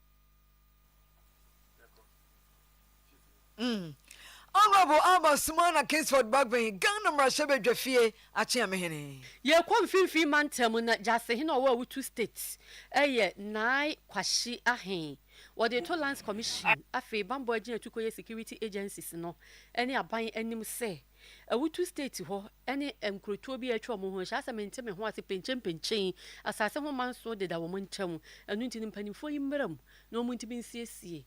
Honorable Alba Sumana Kingsford Bagby, Ghana Marshebe Jafie, Achiamehene. Ye kwam finfi mantem na jase he na wo 2 states. Nai kwashi ahen. What the to lands commission afi bambo agina tukoye security agencies no. Any aban anim say. A 2 states ho any mkroto bi atwa mo ho sha mente me ho ase penchen asase ho man so de da wo ntam anu ntini mpanimfo yimram no mu ntimi nsiesie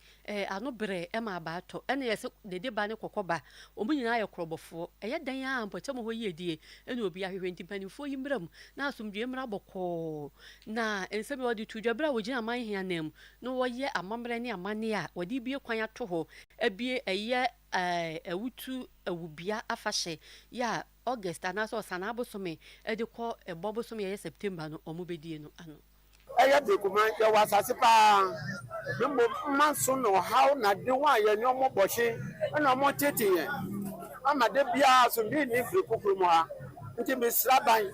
ano bre e ma ba to ene yese de ba ne kokoba omu nyina ye krobofo eye dan ya mpacha mo ho yedie ene obi ahwehwe ntimi mpanimfo yimram na asomdwe mra boko na ensebe wodi tudwabra wo gina man hia nam no wo ye amamre ne amane a wodi bie kwan ato ho ebie eye ewutu ewubia afahye ya August anaso sana abosome ediko ebobosome ye September no omubedie no ano aya de kuma ya wasase pa bimbo manso no how na de wa ya nyomo bohye na mo tete ye ama de bia so bi ni firi kokuru mo ha nti be sraban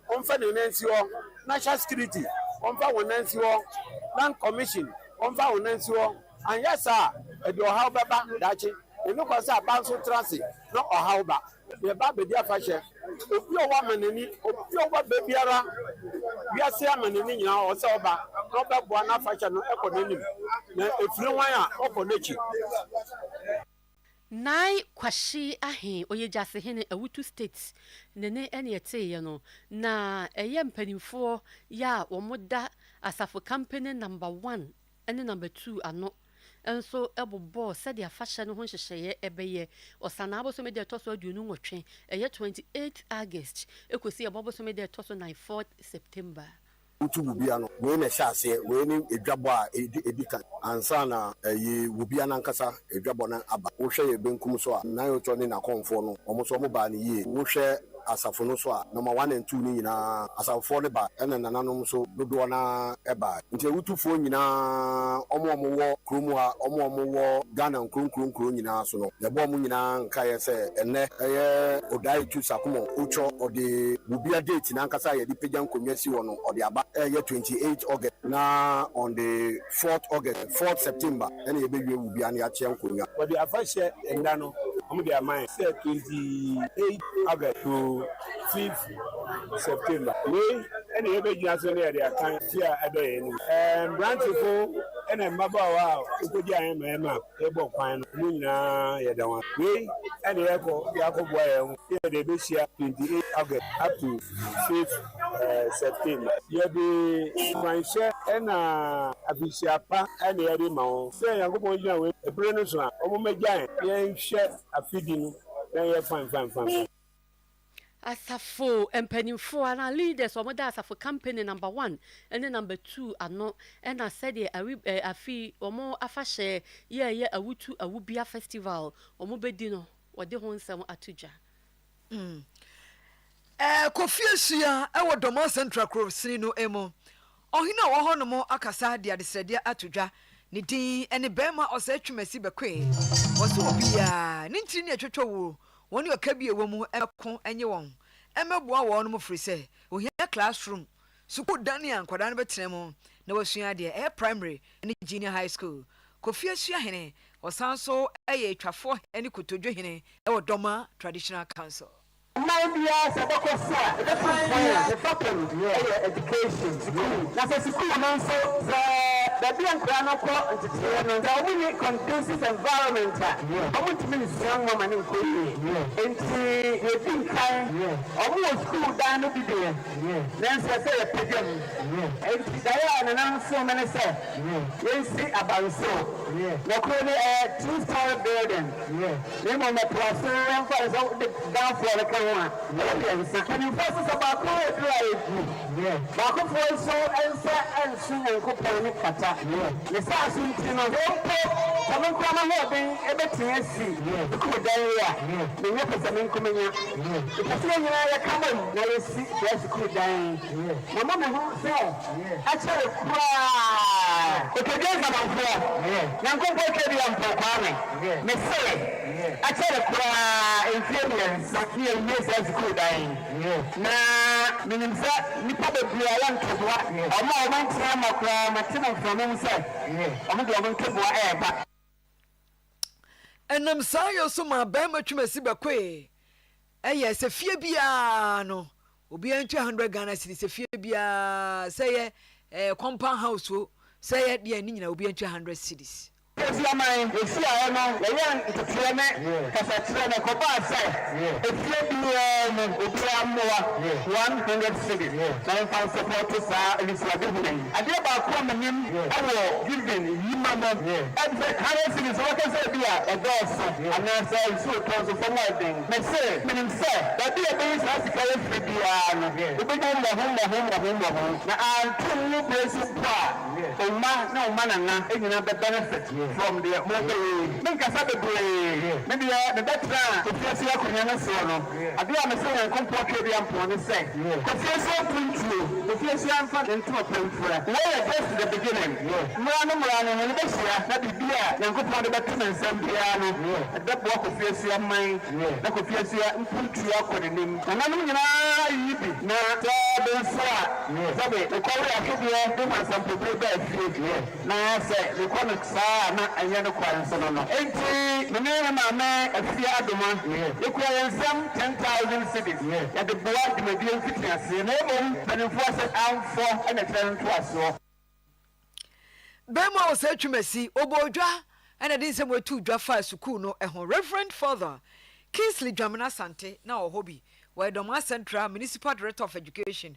onfa ne nansi ho national security onfa wonansi ho land commission onfa wonansi ho and yes sir e do how baba dachi eno ko sa banso transit no how ba ye ba be dia fashe obi o wa manani obi o wa be biara wiase amanani nyina o se oba no be bo na fashe no ekononim na efiri wan a okonechi nai kwashi ahe oye jase hene awutu states nene ene yete ye no na eye mpanimfo ya womoda asafo company number 1 ene number 2 ano enso ebobo said ya fashion no hyehyeye ebeye osana aboso media toso aduonu nwotwe eye 28 August ekosi ebobo media toso 9 September utu bia no we na hyase we ni edwabo a edika ansa na yi wubia na nkasa edwabo na aba wo hwe ye benkum so a na yo to ni na konfo no omo so mo ba ni ye wo hwe asafo no so a number 1 and 2 ni nyina asafo ne ba ena nananom so dodo na eba nti wutufo nyina omo wo kromu ha omo wo Ghana nkronkron nyina so no ye bo mo nyina nka ye se enne eye odai tu sakomo ucho ode wubia date na nkasa ye di pagyan konwasi wo no ode aba 28 August na on the 4th August 4th September ene ye bewie wubia na ya che nkonwa ode afahye enda no omo de amai 28 August to 5th September we ene ye begia so na ye de akan ti a ebe ni branchfo ene mabawa ukoji ayen mema ebo kwan no nyina ye dawa we ene ye ko boa ye de be shia 28 August up to 5th September ye be kwanhye ena abisiapa ene ye de mawo se yankopon gina we ebre no so a omo megyan ye hye afidi no na ye fan asafo empanimfo ana leaders omoda asafo company number 1 and number 2 ano and I said afi omo afahye ye awutu awubia festival omo bedi no wode ho nsem atuja Kofi Asia e wo Domo Central Cross no emo ohina wo ho no mo akasa de adesrede atudwa ne din ene bema osatwumasi bekwe wo so obia ne ntiri ne atwetwo wo woni okabie wo mu eko enye won emeboa wo no mo free say ohia classroom school daniel kwada no betrem na wasua de primary ne junior high school Kofi Asia hene osanso eye twafo ene kotodwo hene e wo Doma Traditional Council Naibia Sabakosa, the problem education, that's a school also the Bian Granoko entertainment, the only conducive environment. I want to meet young woman in Korea. And the think almost school down to be there. Then I say a pigeon. And Diana and so many say, you see about so. Now, a 2-story building. Name on the plus, the down for the can you process about Baku for so and soon and Kopani Kata. The Sassun Tino, coming from a hobby, everything see. The Kudaria, the representative coming here. The Cassian come on, there is there's Kudain. My mother who said, actually, cry. Okay, there's about four. Now go back to the Ampapani. Miss actually, cry in Finland, yes, good na minimsa nipa bebia ya ntobwa omo omantia makra matima from himself omo de omo ntobwa eba ɛnam saa yɛ so ma bɛrima twumasi bɛkɔe ɛyɛ sɛ fie biara no obiara ntwa 100 Ghana cedis sɛ fie biara sɛ yɛ compound house o sɛ yɛ deɛ ne nyina obiara ntwa 100 cedis. Esi aman, esi ayɛ no, yɛyɛ nteteɛ ne kasakyerɛ ne kɔbaa sɛ efie biara no obiara mmoa 100 cedis na mfa nsopɔto saa anisoade hu yi. Adeɛ baako a menim ɛwɔ giving yima no ɛsɛ 100 cedis wɔkɛ sɛ bi a ɛdɔɔso anaasɛ nsuo tɔ nso fam ɔden. Mese menim sɛ baabi a ɛbɛyi saa sika yɛ firi biara no wobɛnya mmɔho na antom no bere so mpo a ɔma na ɔma nana ɛnyina bɛbenefit from the money. Make us have a break. Maybe the better if you are going so no. I do understand and comport the ample say. Because you so print if you are fun into a print for it. Where just the beginning. Murano and the best that be beer and go for the better and some piano. At that walk of your mind. That could feel you put you up with the name. And I know you now the swat. The color of the some people there. Now I say the comics are ɛnyɛ no kware nso no enti menene maame afie adoma yɛkura yɛnsɛm 10,000 cedis yɛde boa dwumadie mfiti aseɛ na mmom mpanimfoɔ sɛ amfɔ ɛna kyerɛ no ntoasoɔ bɛrima a ɔsɛ twumasi obɔdwa ɛna de nsɛm watu dwa fa sukuu no ɛho Reverend Father Kingsley Dwamena Sante na ɔhɔ bi wɔyɛ Dɔma Central Municipal Director of Education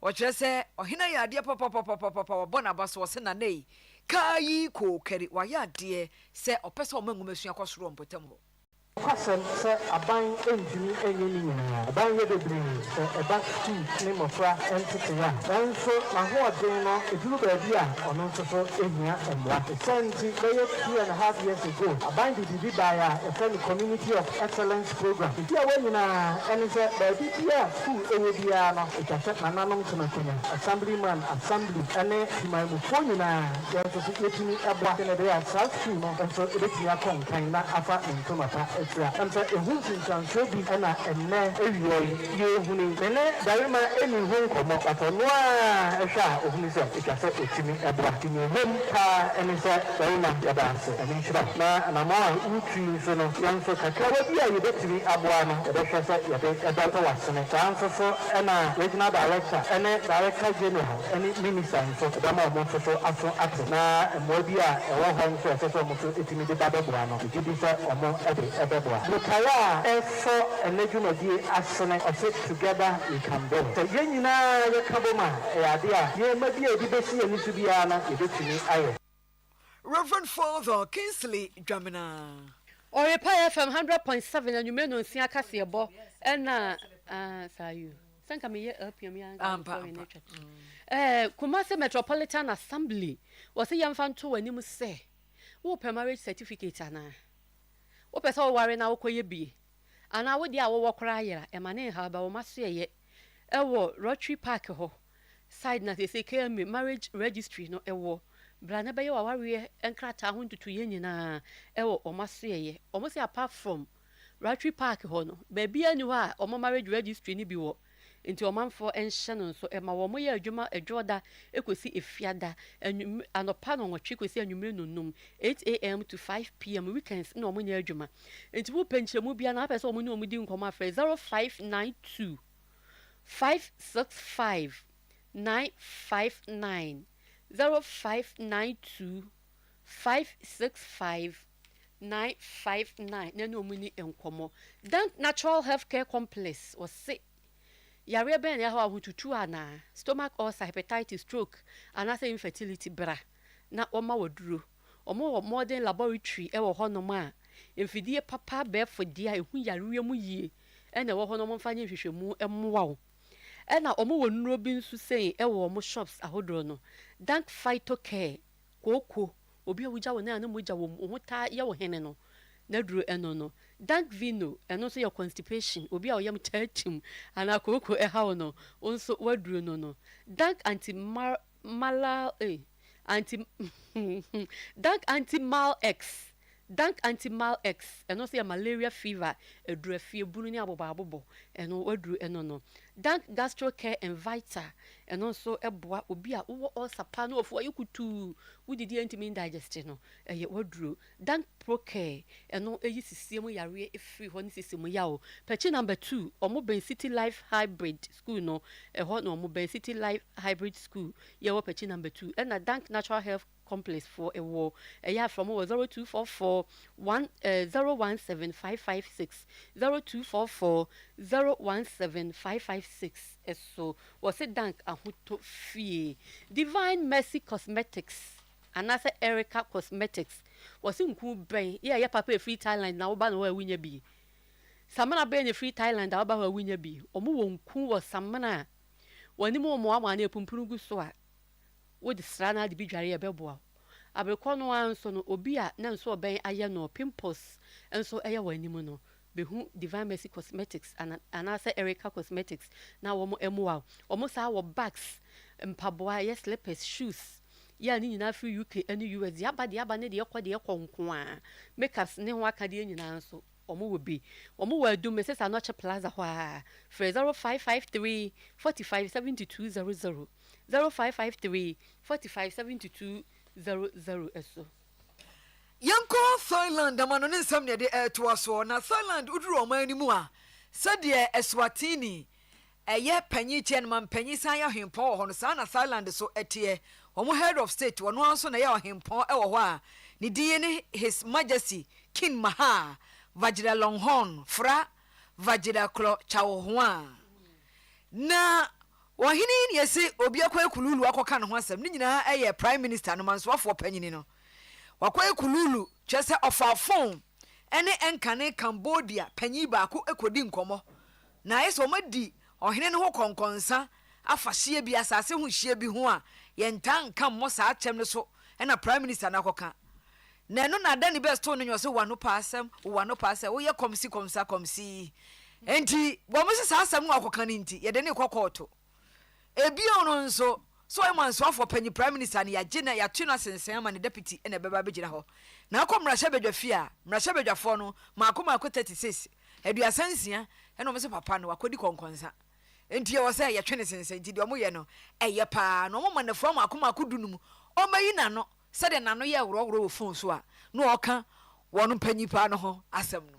wɔkyerɛ sɛ ɔhena yɛ adeɛ papapapapapa wɔbɔ n'aba so wɔse nanei kayi ko kari wayɛ adeɛ sɛ ɔpɛ sɛ ɔma nwumasua kɔ soro mpɔtam hɔ kwasɛm sɛ aban ɛntumi ɛnyɛ ne nyinaa aban yɛ bebree sɛ ɛba sukuu ne mmɔfra ɛntete a nanso n'ahoɔden no ɛduru baabi a ɔno nso so ɛhia mmoa ɛsɛ nti bɛyɛ 2.5 years ago aban de biribi baeɛ a ɛfrɛ no Community of Excellence Program ɛdi a wɔ nyinaa ɛne sɛ baabi bi a sukuu ɛwɔ biara no ɛtwa sɛ nananom tenakonya assemblyman assembly ɛne timanmufoɔ nyinaa yɛn nso so yɛtumi ɛboa sɛ ne bɛyɛ a saa sukuu no nso ɛbɛtumi akɔ nkan na afa ne ntomapa and so a who's transfer be an you who Darima any home come up at a noir a shah of himself. It has said to me a black in your home car and it's a Darima Yabas. I mean, Shabbat and a more trees and a young so Kakao, you get to be Abuana, the Russia said, a daughter was an answer for a regional director and a director general, any minister, so the more monster so after action. Now, and Mobia, a home for a session of the Babuano, the Judisa or more every Lukaya effort and legion asana of it together we can go. So Yenina Yakaboma, idea, ye may be a debate and to be Anna, you did to me. Reverend Father Kingsley Dwamena. Oyerepa FM 100.7 and you may know Siakasi abo and say you. Thank me up your young Kumasi Metropolitan Assembly was a young fan to when you must say, who per marriage certificate ana. O pese o ware na okoye bi ana wo dia wo wokra yera e mane ha ba wo maso ye e wo Rotary Park ho side na say KM marriage registry no e wo bra na be ye wa ware enkrata ho ntutu ye nyina e wo o maso ye o mo say apart from Rotary Park ho no ba bia ni ho a o marriage registry ni bi wo nti o manfo enhye no so e ma wo mo ye adwuma adwoda ekosi efiada anopa no nwotwe kosi anwumre nonum 8 a.m. to 5 p.m. weekends na o mo nya adwuma nti wo penchemu bia na apese o mo ni o mo di nkoma afre 0592 565 959 0592 565 959 na no mo ni enkomo dan natural healthcare complex was say yare ben ya ho ahututu ana stomach ulcer hepatitis stroke and asa infertility bra na oma waduro omo modern laboratory e wo honom a emfidie papa be fodia ehu yare mu yie e na wo honom mfanye hwehwemu emmoa wo e na omo wonuro bi nsu sei e wo omo shops ahodro no dank phytocare koko obi awuja wo na mo ja wo muta ye wo hene no na duro eno no dank vino eno so your constipation obi a oyam chachim ana koko e ha no onso waduro no dank dank anti mal x dank anti-mal X and also malaria fever edru afie bunu ni abobo and wadru eno no dank gastro care and vita and also eboa obi a wo sapa no ofo ayikutu wudidi antimi digest no eye wadru dank pro care eno eyi sisiem yare efiri ho ni sisiem yawo pechi number 2 omo ben city life hybrid school no ho no omo ben city life hybrid school yawo pechi number 2 and a dank natural health complex for a war from 0244 017556 0244 017556 so was it dank ahuto fee divine mercy cosmetics anasa Erica cosmetics was in ku ben ya papa free Thailand na oba no wa winya bi samana ben free Thailand oba wa winya bi omo wonku was samana wani mo ama na epumpunugu so a wodi strana de bi dware ye beboa abekọ no anso no obi a na nso oben aye no pimples enso eye wanimu no behu divine mercy cosmetics anasa Erica cosmetics na wo mo emoa wo sa wo bags mpaboa ye slippers shoes ya ni nyina free UK and US ya ba ne de ekọ nko a makeups ne ho aka de nyina anso omo wo bi omo wa du Mrs. Anoche Plaza ho a 0553 457200 0553 457200 eso yanko Thailand amano ne nsam ne de to aso na Thailand uduru omani mu a sade Eswatini eye panyi tie no man panyi san ya hempo ho no sa na Thailand so etie omo head of state wono anso na ya hempo e wo ho a ne die ne His Majesty King Maha Vajiralongkorn fra Vajiraklo Chawohwa na wahini ni yesi obi akwa ekululu akoka ne ho asem ni nyina eye prime minister no mansoafo panyini no wakwa ekululu chese ofafon ene enkane Cambodia panyi ba ko ekodi nkomo na yeso madi ohene ne ho konkonsa afahye bi asase ho hye bi ho a yentan kam mo sa achem ne so ena prime minister na akoka na no na dani best to no nyose wano pa asem wo ye komsi enti bo mo se asem no akoka ni nti ye de ne kokoto ebi ono nso so e manso afọ panyi prime minister ne yagina ya tuna sensen ma ne deputy ene beba begira ho na akomra hye bedwafi a mra hye bedwafo no makoma ko 36 aduasansia ene mo se papa no akodi konkonsa enti ye wo se ye twene sensen ti de omo ye no eye pa no mo manafo makoma ko dunum o mayi na no se de na no ye woro wo phone so a no oka wono panyi pa no ho asem no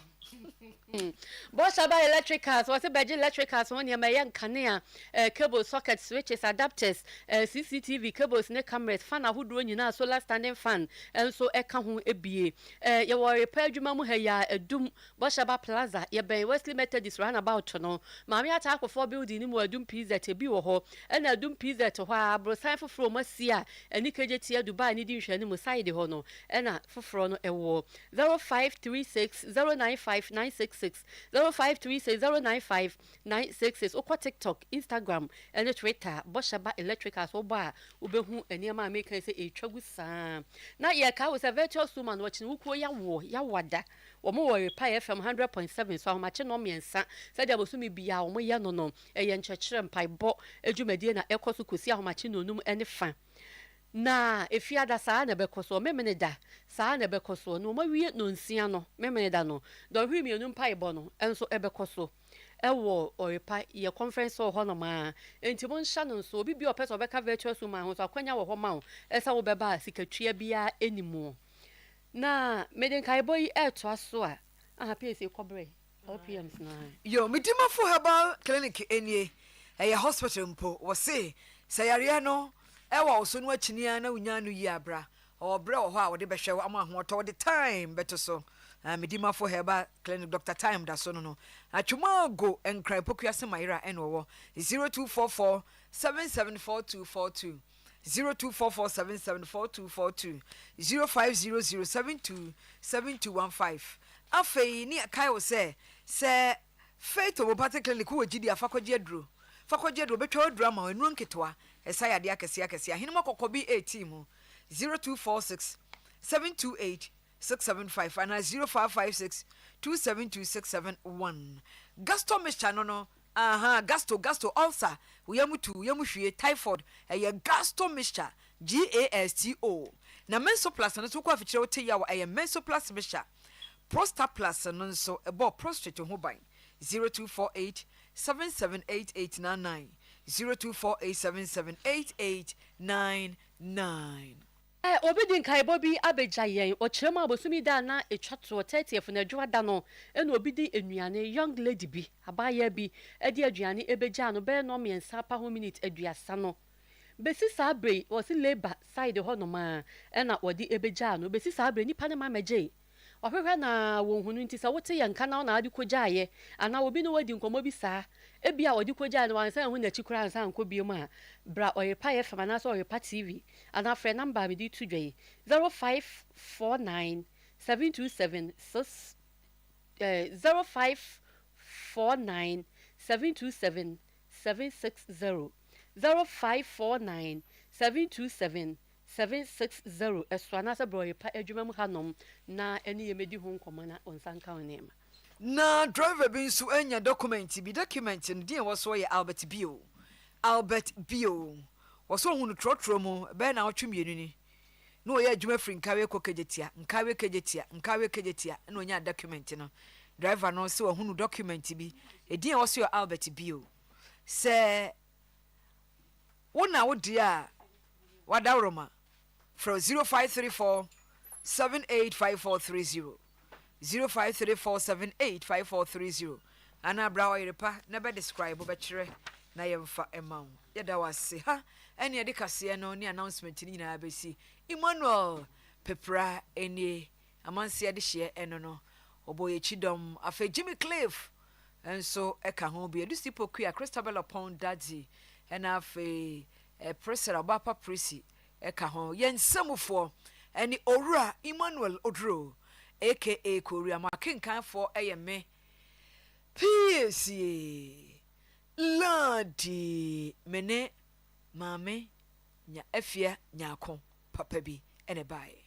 Boss about electric cars, what's a badge electric cars on your mayan canea, cable socket switches, adapters, CCTV cables, neck cameras, fan who doing you solar standing fan, and so a cahu a BA. You were a perjumamu heya, a doom, Boshaba Plaza, your bay Wesley Methodist roundabout, no. Mammy attack for 4 building him a doom piece at a biwo, and a doom piece at a while, brosign for from Masia, and Nikajetia Dubai needing Shanimo side hono, and for Frono a war 0536 095 966 0536 095 966 okwa TikTok, Instagram, and Twitter. Boshaba Electricals oba ubehu eniama make say e twagu saa. Na ye ka was a virtual suman watching wuko ya wada. Omo Oyerepa FM 100.7 so amache no miensa. Said abosumi bia omo ye no eye nchechire mpaibọ edwumadie na ekoso kosi ahomache no num ene fa. Na efiada saa na bekoso memene da saa na bekoso no mawie no nsia no memene da no do hwimi enum paibo no enso ebekoso ewo Oyerepa ye conference ho no ma enti mo nhya no so obi bi opeso beka virtual so ma ho so akwanya wo ho ma ho esa wo beba sikatwia bia enimu na meden kai boy eto aso a PSA kobre LPMs na yo midima for herbal clinic enie eye hospital mpo wo se sayare no ewa oso no achinia na unya no yi abra obre wo ho a wo de behwe ama ho to the time beto so midima for herbal clinic Dr. Time da so no atwuma go enkran pokua se mayira eno wo 0244 774242 0244774242 0500727215 afei ni akai wo se faith obopathic clinic wo gidi afakogye aduro fakogye aduro betwa aduro ma enu nketwa esaya de akese ahinimo kokobi 18 0246 728 675 and 0556 272 Gasto mixture no gasto ulcer yamuhwie typhoid gasto mixture GASTO na menso plus no so kwa fikyere wote ya wo menso plus besha prosper plus no nso ebo prostate ho ban 0248 778899 0248 778899 obi din kai bobi abeja yen o chema abosumi da na etwato 30th na adwa da no ena obi di enuane young lady bi abaya bi edi aduane ebeja no be no miensa pa ho minute aduasa no besi sabre was labor side ho no ma ena odi ebeja no besi sabre nipa ne ma meje ohwehwe na wo hunu nti sa wote yanka na na adi kojaye ana obi no wadi nkomo bi sa ebia odi kojaye no wansan hu na chikura ansan nko bi mu a bra Oyerepa ye fama na so Oyerepa TV ana frɛ number bi di tudwe 0549 727 0549 727 760 0549 727 760 eswana sa bro Oyerepa adwuma mu hanom na eni yemedi ho nkɔmɔ na onsanka onema na driver bi nso anya document no was so Albert Bio was so hunu trotro mu be na otwemienu ni na oye adwuma free nkawe kokejetia na onya document no driver no so hunu document bi edin was so Albert Bio se wona wodia wadawroma from 0534 785430 0534785430 ana bra Oyerepa na be describe be kire na yemfa emaw yeda wase ha ene yede kase no ni announcement ni nyina be si Emmanuel Pepra eni amanse yede hye eno no oboye chidom afa Jimmy Cliff enso eka ho bi edu pokua Christabel upon daddy ena afa Professor Abapa Prisi eka ho yensamufo eni owura Emmanuel Odro aka Korea makenkan for ayeme PSA Ladi mene mame nya afia nyako papa bi ene bae